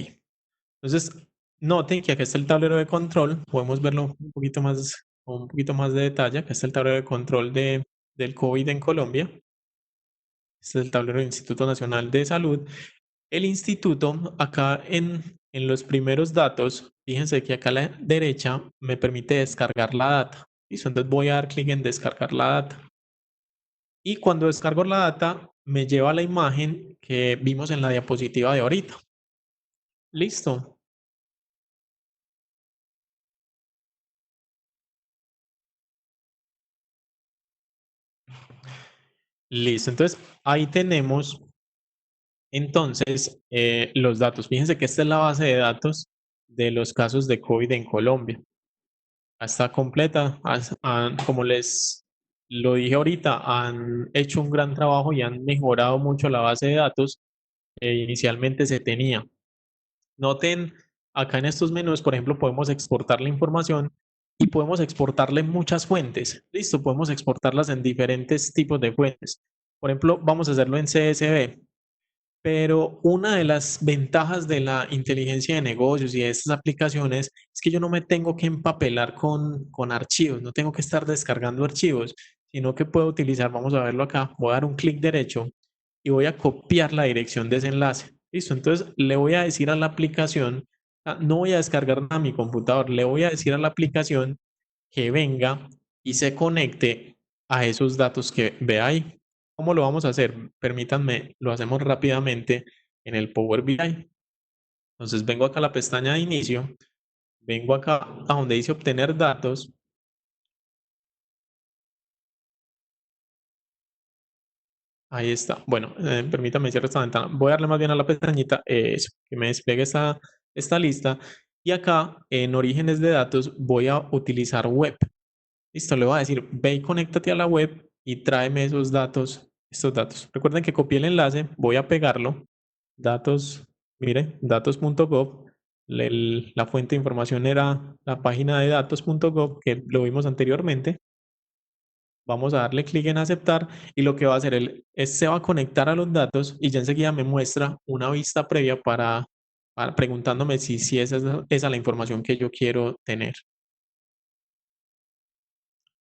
Entonces, noten que acá está el tablero de control. Podemos verlo con un poquito más de detalle. Acá está el tablero de control del COVID en Colombia. Este es el tablero del Instituto Nacional de Salud. El instituto, acá en los primeros datos, fíjense que acá a la derecha me permite descargar la data. ¿Listo? Entonces voy a dar clic en descargar la data. Y cuando descargo la data, me lleva a la imagen que vimos en la diapositiva de ahorita. Listo. Listo. Entonces ahí tenemos Entonces, los datos, fíjense que esta es la base de datos de los casos de COVID en Colombia. Está completa, como les lo dije ahorita, han hecho un gran trabajo y han mejorado mucho la base de datos que inicialmente se tenía. Noten, acá en estos menús, por ejemplo, podemos exportar la información y podemos exportarle muchas fuentes. Listo, podemos exportarlas en diferentes tipos de fuentes. Por ejemplo, vamos a hacerlo en CSV. Pero una de las ventajas de la inteligencia de negocios y de estas aplicaciones es que yo no me tengo que empapelar con archivos, no tengo que estar descargando archivos, sino que puedo utilizar, vamos a verlo acá, voy a dar un clic derecho y voy a copiar la dirección de ese enlace. Listo, entonces le voy a decir a la aplicación, no voy a descargar nada a mi computador, le voy a decir a la aplicación que venga y se conecte a esos datos que ve ahí. ¿Cómo lo vamos a hacer? Permítanme, lo hacemos rápidamente en el Power BI. Entonces vengo acá a la pestaña de inicio, vengo acá a donde dice obtener datos. Ahí está. Bueno, permítame cierrar esta ventana. Voy a darle más bien a la pestañita, eso, que me despliegue esta lista. Y acá en orígenes de datos voy a utilizar web. Listo, le voy a decir, ve y conéctate a la web y tráeme esos datos, estos datos. Recuerden que copié el enlace, voy a pegarlo. Datos, mire, datos.gov. La fuente de información era la página de datos.gov que lo vimos anteriormente. Vamos a darle clic en aceptar y lo que va a hacer él es se va a conectar a los datos y ya enseguida me muestra una vista previa para preguntándome si esa es la información que yo quiero tener.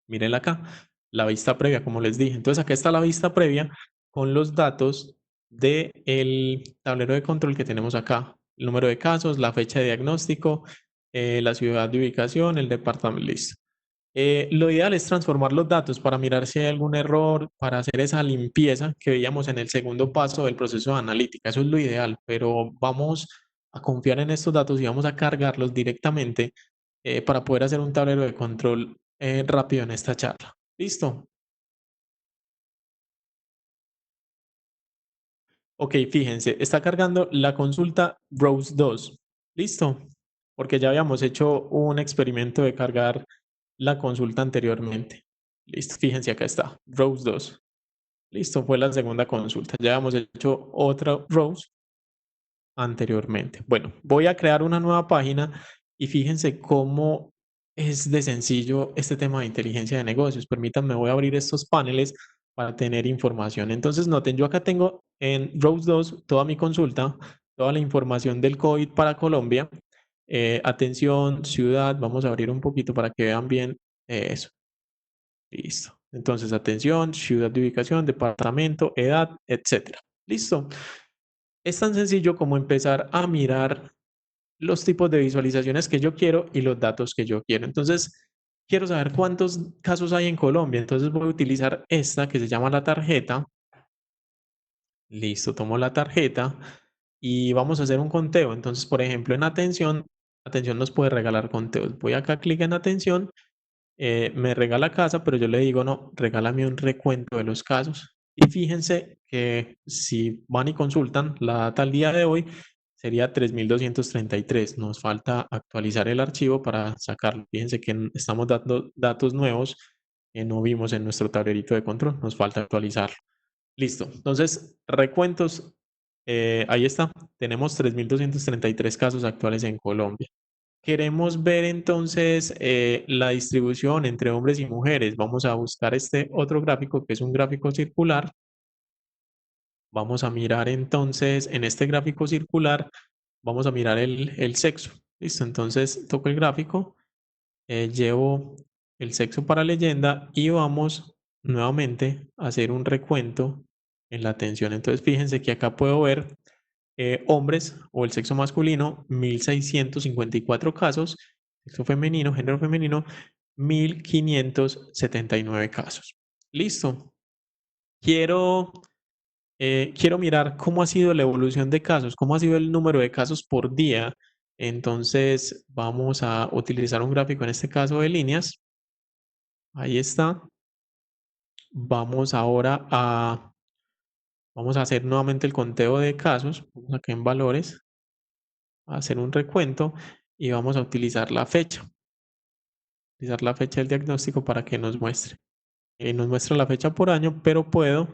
Mírenla acá, la vista previa, como les dije. Entonces, acá está la vista previa con los datos del tablero de control que tenemos acá. El número de casos, la fecha de diagnóstico, la ciudad de ubicación, el departamento, listo. Lo ideal es transformar los datos para mirar si hay algún error, para hacer esa limpieza que veíamos en el segundo paso del proceso de analítica. Eso es lo ideal, pero vamos a confiar en estos datos y vamos a cargarlos directamente para poder hacer un tablero de control rápido en esta charla. ¿Listo? Ok, fíjense, está cargando la consulta Browse 2. ¿Listo? Porque ya habíamos hecho un experimento de cargar la consulta anteriormente. Listo, fíjense, acá está, Browse 2. Listo, fue la segunda consulta. Ya habíamos hecho otra Browse anteriormente. Bueno, voy a crear una nueva página y fíjense cómo es de sencillo este tema de inteligencia de negocios. Permítanme, voy a abrir estos paneles para tener información. Entonces, noten, yo acá tengo en Rows 2 toda mi consulta, toda la información del COVID para Colombia. Atención, ciudad, vamos a abrir un poquito para que vean bien eso. Listo. Entonces, atención, ciudad de ubicación, departamento, edad, etcétera. Listo. Es tan sencillo como empezar a mirar los tipos de visualizaciones que yo quiero y los datos que yo quiero. Entonces, quiero saber cuántos casos hay en Colombia. Entonces, voy a utilizar esta que se llama la tarjeta. Listo, tomo la tarjeta y vamos a hacer un conteo. Entonces, por ejemplo, en atención, atención nos puede regalar conteos. Voy acá, clic en atención, me regala casa, pero yo le digo, no, regálame un recuento de los casos. Y fíjense que si van y consultan la data al día de hoy, sería 3.233. Nos falta actualizar el archivo para sacarlo. Fíjense que estamos dando datos nuevos que no vimos en nuestro tablerito de control. Nos falta actualizarlo. Listo. Entonces, recuentos. Ahí está. Tenemos 3.233 casos actuales en Colombia. Queremos ver entonces la distribución entre hombres y mujeres. Vamos a buscar este otro gráfico que es un gráfico circular. Vamos a mirar entonces en este gráfico circular, vamos a mirar el sexo. Listo, entonces toco el gráfico, llevo el sexo para leyenda y vamos nuevamente a hacer un recuento en la atención. Entonces fíjense que acá puedo ver hombres o el sexo masculino, 1.654 casos, sexo femenino, género femenino, 1.579 casos. Listo. Quiero mirar cómo ha sido la evolución de casos, cómo ha sido el número de casos por día. Entonces vamos a utilizar un gráfico, en este caso de líneas. Ahí está. Vamos ahora Vamos a hacer nuevamente el conteo de casos. Vamos acá en valores, a hacer un recuento y vamos a utilizar la fecha del diagnóstico para que nos muestra la fecha por año, pero puedo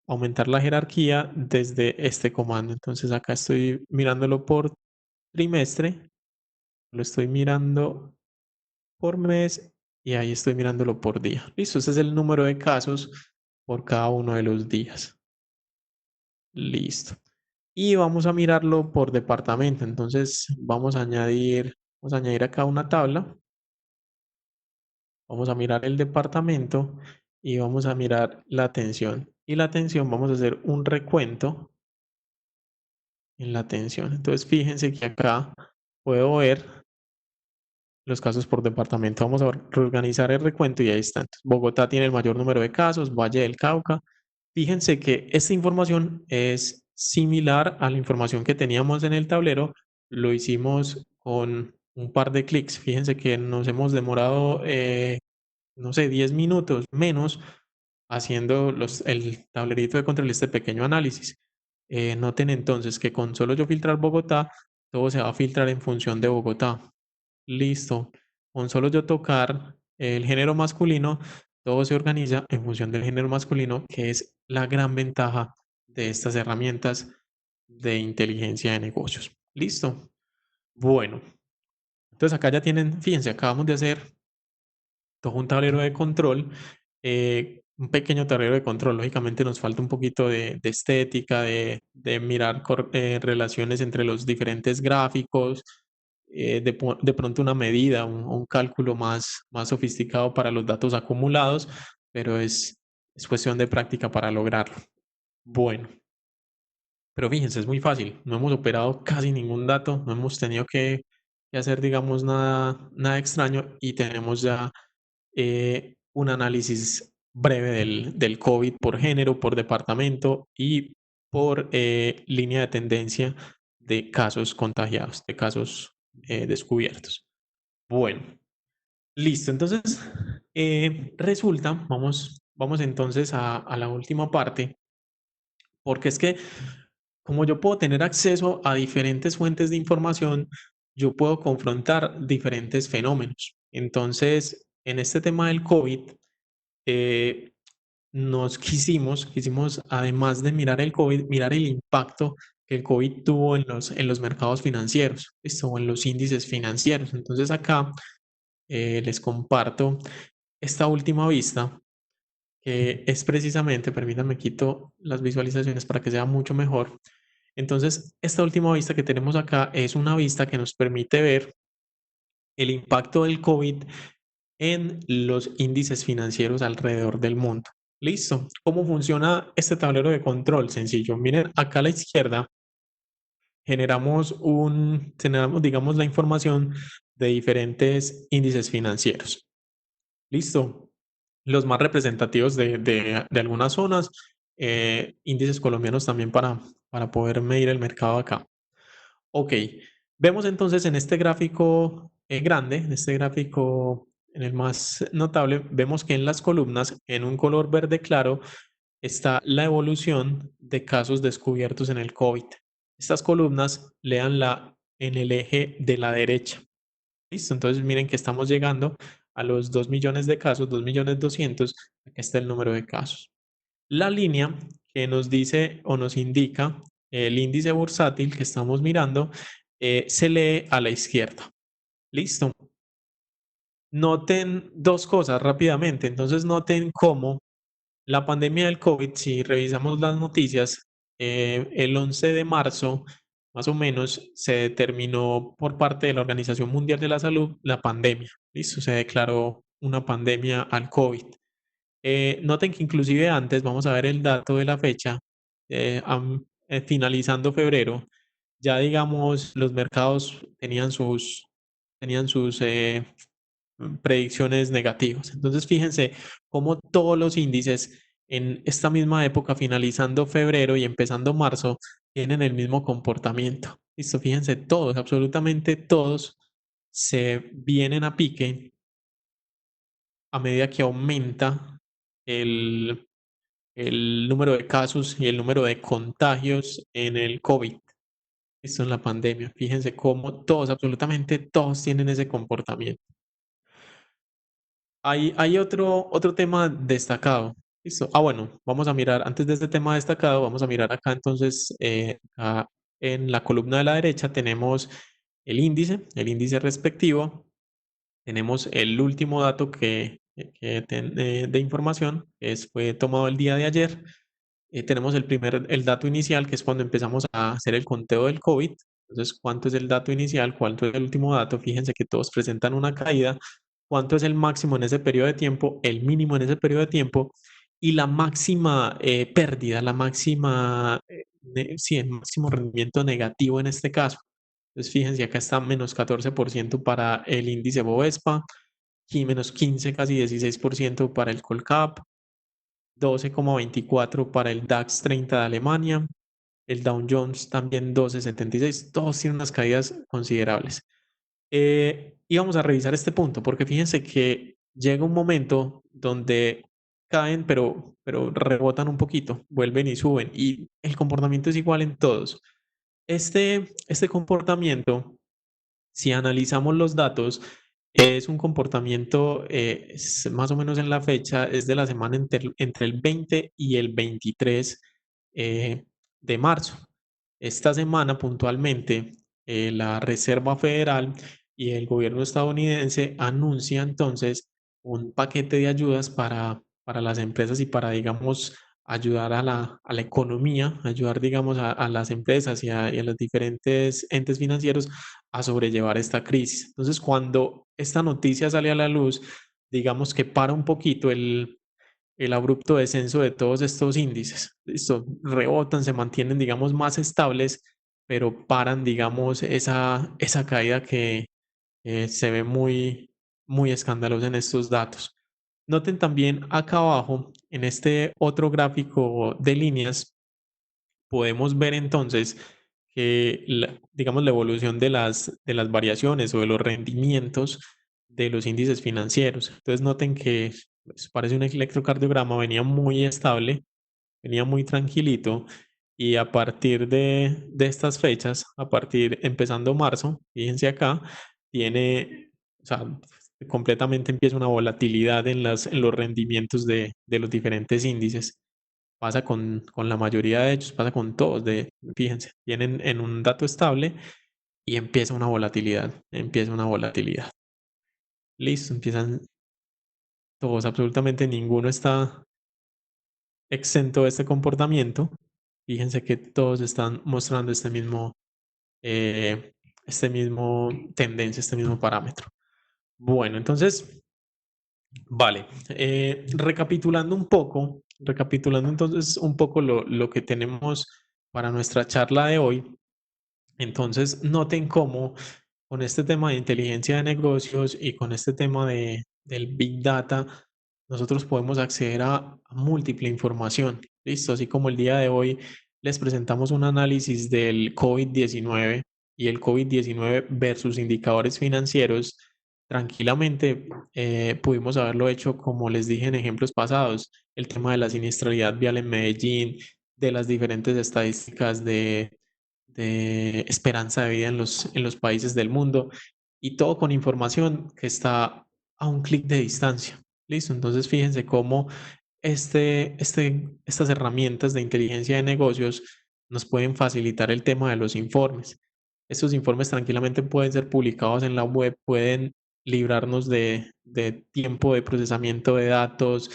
aumentar la jerarquía desde este comando. Entonces acá estoy mirándolo por trimestre, lo estoy mirando por mes y ahí estoy mirándolo por día. Listo, ese es el número de casos por cada uno de los días. Listo. Y vamos a mirarlo por departamento. Entonces vamos a añadir acá una tabla. Vamos a mirar el departamento y vamos a mirar la atención. Y la atención vamos a hacer un recuento en la atención. Entonces fíjense que acá puedo ver los casos por departamento. Vamos a reorganizar el recuento y ahí está. Entonces, Bogotá tiene el mayor número de casos, Valle del Cauca. Fíjense que esta información es similar a la información que teníamos en el tablero. Lo hicimos con un par de clics. Fíjense que nos hemos demorado, no sé, 10 minutos menos haciendo el tablerito de control, este pequeño análisis. Noten entonces que con solo yo filtrar Bogotá, todo se va a filtrar en función de Bogotá. Listo. Con solo yo tocar el género masculino, todo se organiza en función del género masculino, que es la gran ventaja de estas herramientas de inteligencia de negocios. Listo. Bueno, entonces acá ya tienen, fíjense, acabamos de hacer todo un tablero de control, un pequeño tablero de control. Lógicamente nos falta un poquito de estética, de mirar relaciones entre los diferentes gráficos, de pronto una medida, un cálculo más sofisticado para los datos acumulados, pero es cuestión de práctica para lograrlo. Bueno, pero fíjense, es muy fácil. No hemos operado casi ningún dato, no hemos tenido que hacer, digamos, nada extraño y tenemos ya un análisis breve del COVID por género, por departamento y por línea de tendencia de casos contagiados, de casos descubiertos. Bueno, listo. Entonces, vamos entonces a la última parte, porque es que como yo puedo tener acceso a diferentes fuentes de información, yo puedo confrontar diferentes fenómenos. Entonces, en este tema del COVID, eh, quisimos, además de mirar el COVID, mirar el impacto que el COVID tuvo en los mercados financieros, ¿listo? O en los índices financieros. Entonces acá les comparto esta última vista, que es precisamente, permítanme quito las visualizaciones para que sea mucho mejor. Entonces, esta última vista que tenemos acá es una vista que nos permite ver el impacto del COVID en los índices financieros alrededor del mundo. Listo. ¿Cómo funciona este tablero de control? Sencillo. Miren, acá a la izquierda generamos, digamos, la información de diferentes índices financieros. Listo. Los más representativos de algunas zonas, índices colombianos también para poder medir el mercado acá. Ok, vemos entonces en este gráfico grande, en este gráfico en el más notable, vemos que en las columnas, en un color verde claro, está la evolución de casos descubiertos en el COVID. Estas columnas, léanla en el eje de la derecha. Listo, entonces miren que estamos llegando a los 2 millones de casos, 2.200.000, aquí está el número de casos. La línea que nos dice o nos indica el índice bursátil que estamos mirando se lee a la izquierda. Listo. Noten dos cosas rápidamente. Entonces noten cómo la pandemia del COVID, si revisamos las noticias, el 11 de marzo, más o menos, se determinó por parte de la Organización Mundial de la Salud la pandemia. Listo, se declaró una pandemia al COVID. Noten que inclusive antes, vamos a ver el dato de la fecha, finalizando febrero, ya digamos los mercados tenían sus predicciones negativas. Entonces fíjense cómo todos los índices en esta misma época, finalizando febrero y empezando marzo, tienen el mismo comportamiento. Listo, fíjense, todos, absolutamente todos se vienen a pique a medida que aumenta el, el número de casos y el número de contagios en el COVID. Esto en la pandemia. Fíjense cómo todos, absolutamente todos tienen ese comportamiento. Hay otro tema destacado. Listo. Ah, bueno, vamos a mirar, antes de este tema destacado, vamos a mirar acá entonces, acá en la columna de la derecha tenemos el índice respectivo. Tenemos el último dato de información, fue tomado el día de ayer. Tenemos el dato inicial, que es cuando empezamos a hacer el conteo del COVID. Entonces, ¿cuánto es el dato inicial? ¿Cuánto es el último dato? Fíjense que todos presentan una caída. ¿Cuánto es el máximo en ese periodo de tiempo? El mínimo en ese periodo de tiempo. Y la máxima pérdida, la máxima, sí, el máximo rendimiento negativo en este caso. Entonces, fíjense, acá está menos 14% para el índice Bovespa, y menos 15, casi 16% para el Colcap, 12,24 para el DAX 30 de Alemania, el Dow Jones también 12,76, todos tienen unas caídas considerables. Y vamos a revisar este punto, porque fíjense que llega un momento donde caen, pero rebotan un poquito, vuelven y suben, y el comportamiento es igual en todos. Este comportamiento, si analizamos los datos, es un comportamiento, más o menos en la fecha, es de la semana entre el 20 y el 23 de marzo. Esta semana puntualmente, la Reserva Federal y el gobierno estadounidense anuncian entonces un paquete de ayudas para las empresas y para, digamos, ayudar a la economía, ayudar, digamos, a las empresas y a los diferentes entes financieros a sobrellevar esta crisis. Entonces, cuando esta noticia sale a la luz, digamos que para un poquito el abrupto descenso de todos estos índices. Listo, rebotan, se mantienen, digamos, más estables, pero paran, digamos, esa caída que se ve muy escandalosa en estos datos. Noten también acá abajo, en este otro gráfico de líneas, podemos ver entonces que, digamos, la evolución de las variaciones o de los rendimientos de los índices financieros. Entonces noten que pues, parece un electrocardiograma, venía muy estable, venía muy tranquilito y a partir de estas fechas, empezando marzo, fíjense acá, o sea, completamente empieza una volatilidad en los rendimientos de los diferentes índices. Pasa con la mayoría de ellos, pasa con todos. Fíjense, tienen en un dato estable y empieza una volatilidad. Listo, empiezan todos, absolutamente ninguno está exento de este comportamiento. Fíjense que todos están mostrando este mismo tendencia, este mismo parámetro. Bueno, entonces, vale, recapitulando entonces un poco lo que tenemos para nuestra charla de hoy. Entonces, noten cómo con este tema de inteligencia de negocios y con este tema del Big Data, nosotros podemos acceder a múltiple información. ¿Listo? Así como el día de hoy les presentamos un análisis del COVID-19 y el COVID-19 versus indicadores financieros, tranquilamente pudimos haberlo hecho como les dije en ejemplos pasados, el tema de la siniestralidad vial en Medellín, de las diferentes estadísticas de esperanza de vida en los países del mundo y todo con información que está a un clic de distancia. ¿Listo? Entonces fíjense cómo estas herramientas de inteligencia de negocios nos pueden facilitar el tema de los informes. Estos informes tranquilamente pueden ser publicados en la web, pueden librarnos de tiempo de procesamiento de datos,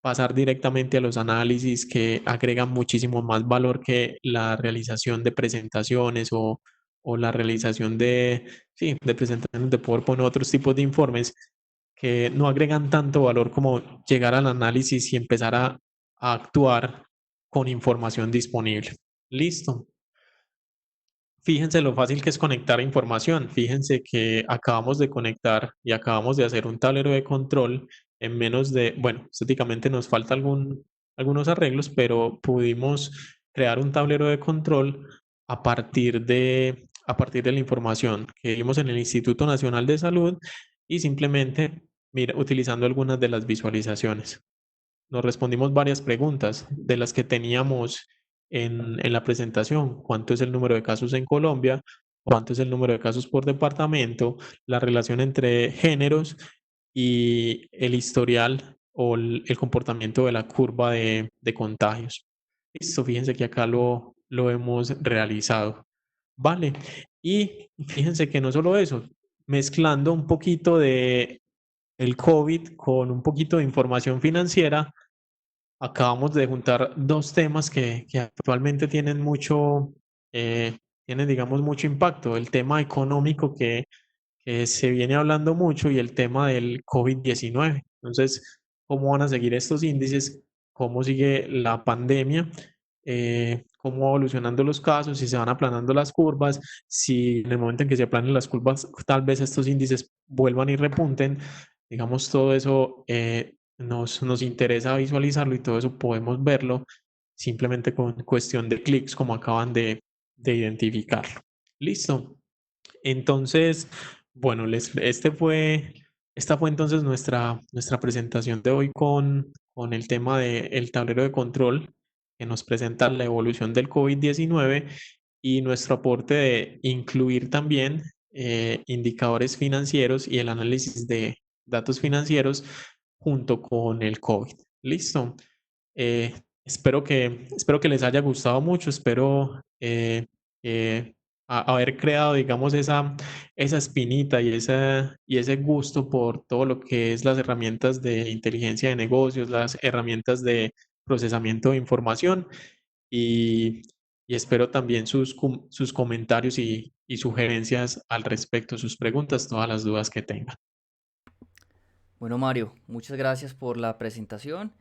pasar directamente a los análisis que agregan muchísimo más valor que la realización de presentaciones o la realización sí, de presentaciones de PowerPoint o otros tipos de informes que no agregan tanto valor como llegar al análisis y empezar a actuar con información disponible. Listo. Fíjense lo fácil que es conectar información. Fíjense que acabamos de conectar y acabamos de hacer un tablero de control en menos de, bueno, estéticamente nos falta algunos arreglos, pero pudimos crear un tablero de control a partir de la información que vimos en el Instituto Nacional de Salud y simplemente, mira, utilizando algunas de las visualizaciones. nos respondimos varias preguntas de las que teníamos en la presentación. ¿Cuánto es el número de casos en Colombia? ¿Cuánto es el número de casos por departamento? La relación entre géneros y el historial o el comportamiento de la curva de contagios. Listo, fíjense que acá lo hemos realizado. Vale, y fíjense que no solo eso, mezclando un poquito de el COVID con un poquito de información financiera, acabamos de juntar dos temas que actualmente tienen tienen, digamos, mucho impacto. El tema económico que se viene hablando mucho y el tema del COVID-19. Entonces, ¿cómo van a seguir estos índices? ¿Cómo sigue la pandemia? ¿Cómo va evolucionando los casos? Si se van aplanando las curvas, si en el momento en que se aplanen las curvas, tal vez estos índices vuelvan y repunten. Digamos, todo eso nos interesa visualizarlo y todo eso podemos verlo simplemente con cuestión de clics, como acaban de identificarlo. Listo. Entonces, bueno, esta fue entonces nuestra presentación de hoy con el tema del tablero de control que nos presenta la evolución del COVID-19 y nuestro aporte de incluir también indicadores financieros y el análisis de datos financieros junto con el COVID. Listo. Eh, espero que les haya gustado mucho, espero haber creado, digamos, esa espinita y ese gusto por todo lo que es las herramientas de inteligencia de negocios, las herramientas de procesamiento de información y, y espero también sus comentarios y sugerencias al respecto, sus preguntas, todas las dudas que tengan. Bueno, Mario, muchas gracias por la presentación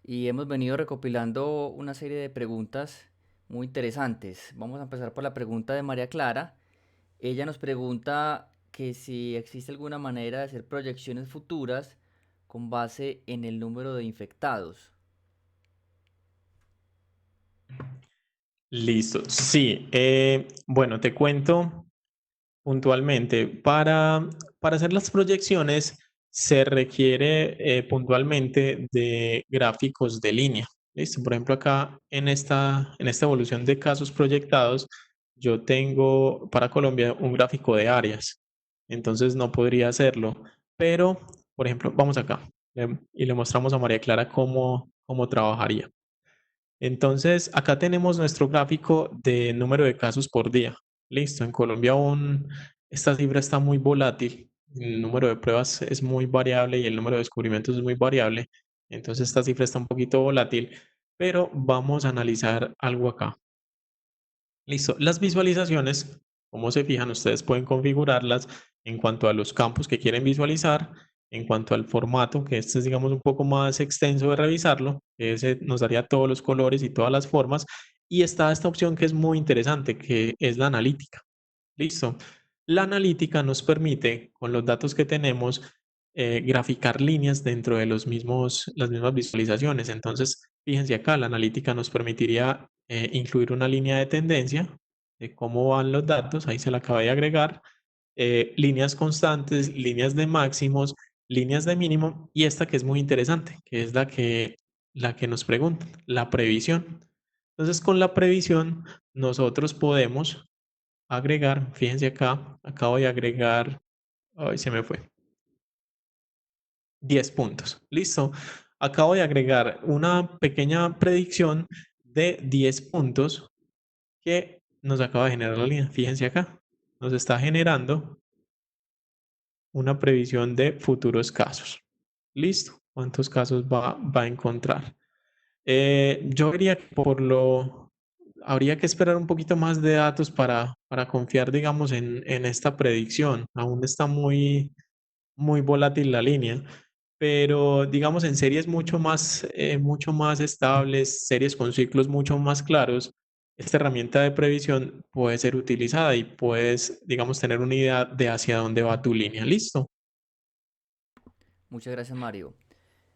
y hemos venido recopilando una serie de preguntas muy interesantes. Vamos a empezar por la pregunta de María Clara. Ella nos pregunta que si existe alguna manera de hacer proyecciones futuras con base en el número de infectados. Listo. Sí, bueno, te cuento. Puntualmente, para hacer las proyecciones se requiere puntualmente de gráficos de línea. ¿Listo? Por ejemplo, acá en esta evolución de casos proyectados, yo tengo para Colombia un gráfico de áreas. Entonces no podría hacerlo. Pero, por ejemplo, vamos acá y le mostramos a María Clara cómo trabajaría. Entonces, acá tenemos nuestro gráfico de número de casos por día. Listo, en Colombia aún esta cifra está muy volátil. El número de pruebas es muy variable y el número de descubrimientos es muy variable. Entonces, esta cifra está un poquito volátil, pero vamos a analizar algo acá. Listo. Las visualizaciones, como se fijan, ustedes pueden configurarlas en cuanto a los campos que quieren visualizar, en cuanto al formato, que este es, digamos, un poco más extenso de revisarlo, que ese nos daría todos los colores y todas las formas. Y está esta opción que es muy interesante, que es la analítica. Listo. La analítica nos permite, con los datos que tenemos, graficar líneas dentro de las mismas visualizaciones. Entonces, fíjense acá, la analítica nos permitiría incluir una línea de tendencia de cómo van los datos, ahí se la acaba de agregar, líneas constantes, líneas de máximos, líneas de mínimo y esta que es muy interesante, que es la que nos preguntan, la previsión. Entonces, con la previsión, nosotros podemos agregar, fíjense acá, acabo de agregar, ay, se me fue, 10 puntos. Listo. Acabo de agregar una pequeña predicción de 10 puntos que nos acaba de generar la línea. Fíjense acá, nos está generando una previsión de futuros casos. Listo. ¿Cuántos casos va a encontrar? Yo diría que habría que esperar un poquito más de datos para confiar, digamos, en esta predicción. Aún está muy volátil la línea, pero digamos en series mucho más estables, series con ciclos mucho más claros, esta herramienta de previsión puede ser utilizada y puedes, digamos, tener una idea de hacia dónde va tu línea. ¿Listo? Muchas gracias, Mario.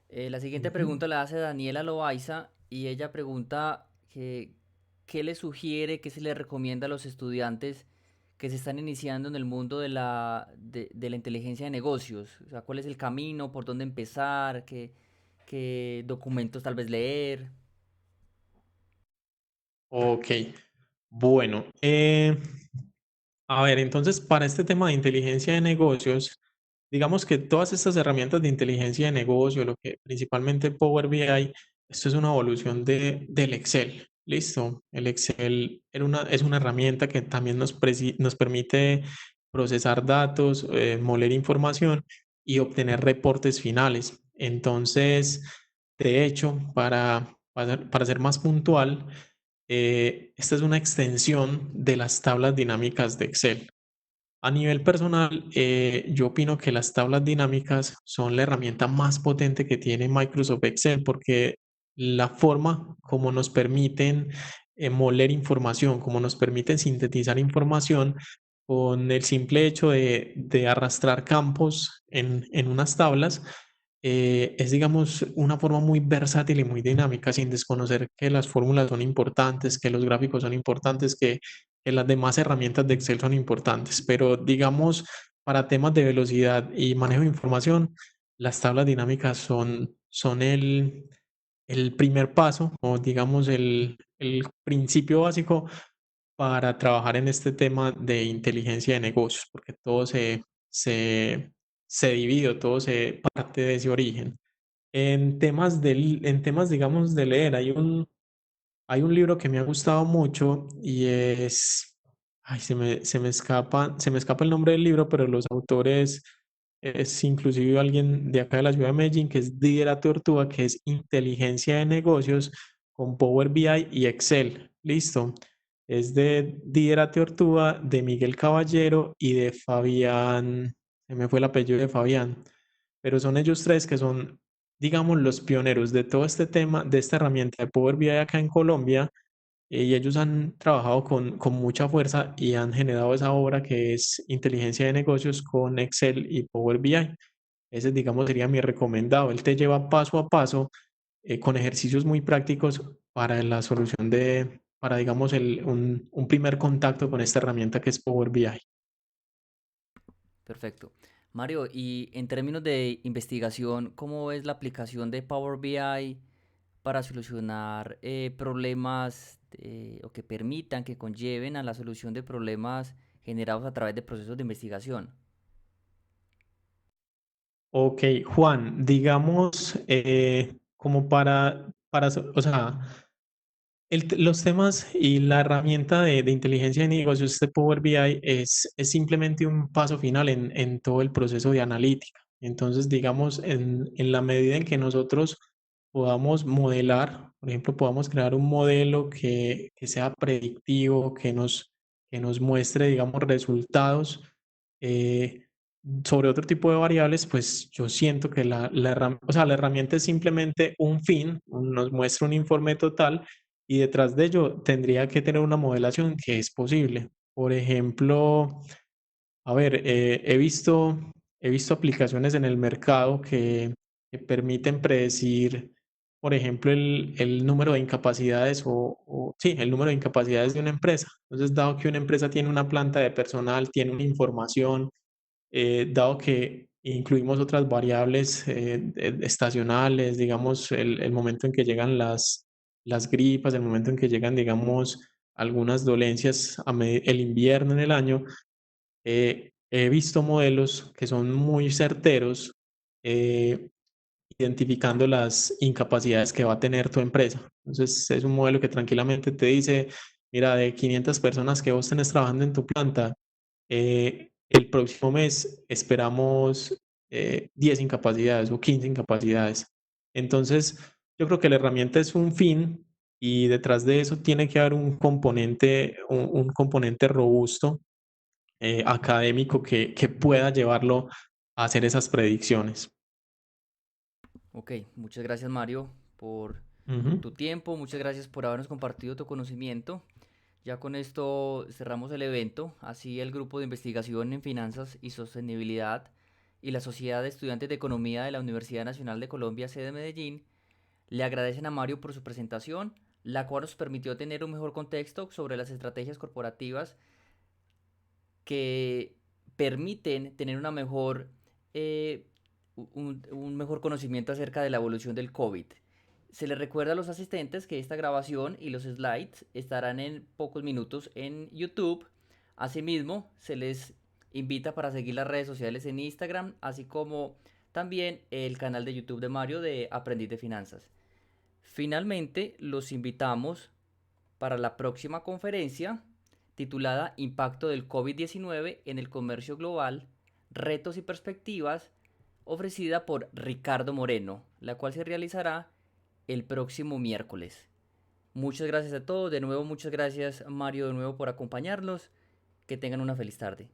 La siguiente Ujú. pregunta la hace Daniela Loaiza y ella pregunta qué le sugiere, qué se le recomienda a los estudiantes que se están iniciando en el mundo de la inteligencia de negocios. O sea, cuál es el camino, por dónde empezar, qué documentos tal vez leer. Ok, bueno, a ver, entonces para este tema de inteligencia de negocios, digamos que todas estas herramientas de inteligencia de negocio, lo que principalmente Power BI, esto es una evolución del Excel. Listo. El Excel es una herramienta que también nos permite procesar datos, moler información y obtener reportes finales. Entonces, de hecho, para ser más puntual, esta es una extensión de las tablas dinámicas de Excel. A nivel personal, yo opino que las tablas dinámicas son la herramienta más potente que tiene Microsoft Excel porque la forma como nos permiten moler información, como nos permiten sintetizar información con el simple hecho de arrastrar campos en unas tablas, es, digamos, una forma muy versátil y muy dinámica, sin desconocer que las fórmulas son importantes, que los gráficos son importantes, que las demás herramientas de Excel son importantes, pero digamos, para temas de velocidad y manejo de información, las tablas dinámicas son el primer paso o digamos el principio básico para trabajar en este tema de inteligencia de negocios, porque todo se, se divide, todo se parte de ese origen. En temas, digamos, de leer, hay un libro que me ha gustado mucho y ay, se me escapa el nombre del libro, pero los autores es inclusive alguien de acá de la ciudad de Medellín, que es Didier Tortuga, que es Inteligencia de Negocios con Power BI y Excel. Listo. Es de Didier Tortuga, de Miguel Caballero y de Fabián, se me fue el apellido de Fabián, pero son ellos tres que son, digamos, los pioneros de todo este tema, de esta herramienta de Power BI acá en Colombia, y ellos han trabajado con mucha fuerza y han generado esa obra que es inteligencia de negocios con Excel y Power BI. Ese, digamos, sería mi recomendado. Él te lleva paso a paso con ejercicios muy prácticos para la solución para, digamos, un primer contacto con esta herramienta que es Power BI. Perfecto. Mario, y en términos de investigación, ¿cómo es la aplicación de Power BI para solucionar problemas o que permitan, que conlleven a la solución de problemas generados a través de procesos de investigación? Ok, Juan, digamos, como o sea, los temas y la herramienta de inteligencia de negocios, este Power BI, es simplemente un paso final en todo el proceso de analítica. Entonces, digamos, en la medida en que nosotros podamos modelar, por ejemplo, podamos crear un modelo que sea predictivo, que nos muestre, digamos, resultados eh, sobre otro tipo de variables, pues yo siento que o sea, la herramienta es simplemente un fin, nos muestra un informe total y detrás de ello tendría que tener una modelación que es posible. Por ejemplo, a ver, he visto aplicaciones en el mercado que permiten predecir, por ejemplo, el número de incapacidades sí, el número de incapacidades de una empresa. Entonces, dado que una empresa tiene una planta de personal, tiene una información, dado que incluimos otras variables estacionales, digamos, el momento en que llegan las gripas, el momento en que llegan, digamos, algunas dolencias el invierno en el año, he visto modelos que son muy certeros eh, identificando las incapacidades que va a tener tu empresa. Entonces, es un modelo que tranquilamente te dice, mira, de 500 personas que vos tenés trabajando en tu planta, el próximo mes esperamos 10 incapacidades o 15 incapacidades. Entonces, yo creo que la herramienta es un fin y detrás de eso tiene que haber un componente robusto, académico que pueda llevarlo a hacer esas predicciones. Ok, muchas gracias Mario por Ujú. tu tiempo, muchas gracias por habernos compartido tu conocimiento. Ya con esto cerramos el evento, así el grupo de investigación en finanzas y sostenibilidad y la Sociedad de Estudiantes de Economía de la Universidad Nacional de Colombia, sede Medellín, le agradecen a Mario por su presentación, la cual nos permitió tener un mejor contexto sobre las estrategias corporativas que permiten tener una mejor eh, un mejor conocimiento acerca de la evolución del COVID. Se les recuerda a los asistentes que esta grabación y los slides estarán en pocos minutos en YouTube. Asimismo, se les invita para seguir las redes sociales en Instagram, así como también el canal de YouTube de Mario de Aprendiz de Finanzas. Finalmente, los invitamos para la próxima conferencia titulada Impacto del COVID-19 en el comercio global, retos y perspectivas, ofrecida por Ricardo Moreno, la cual se realizará el próximo miércoles. Muchas gracias a todos, de nuevo muchas gracias Mario de nuevo por acompañarnos, que tengan una feliz tarde.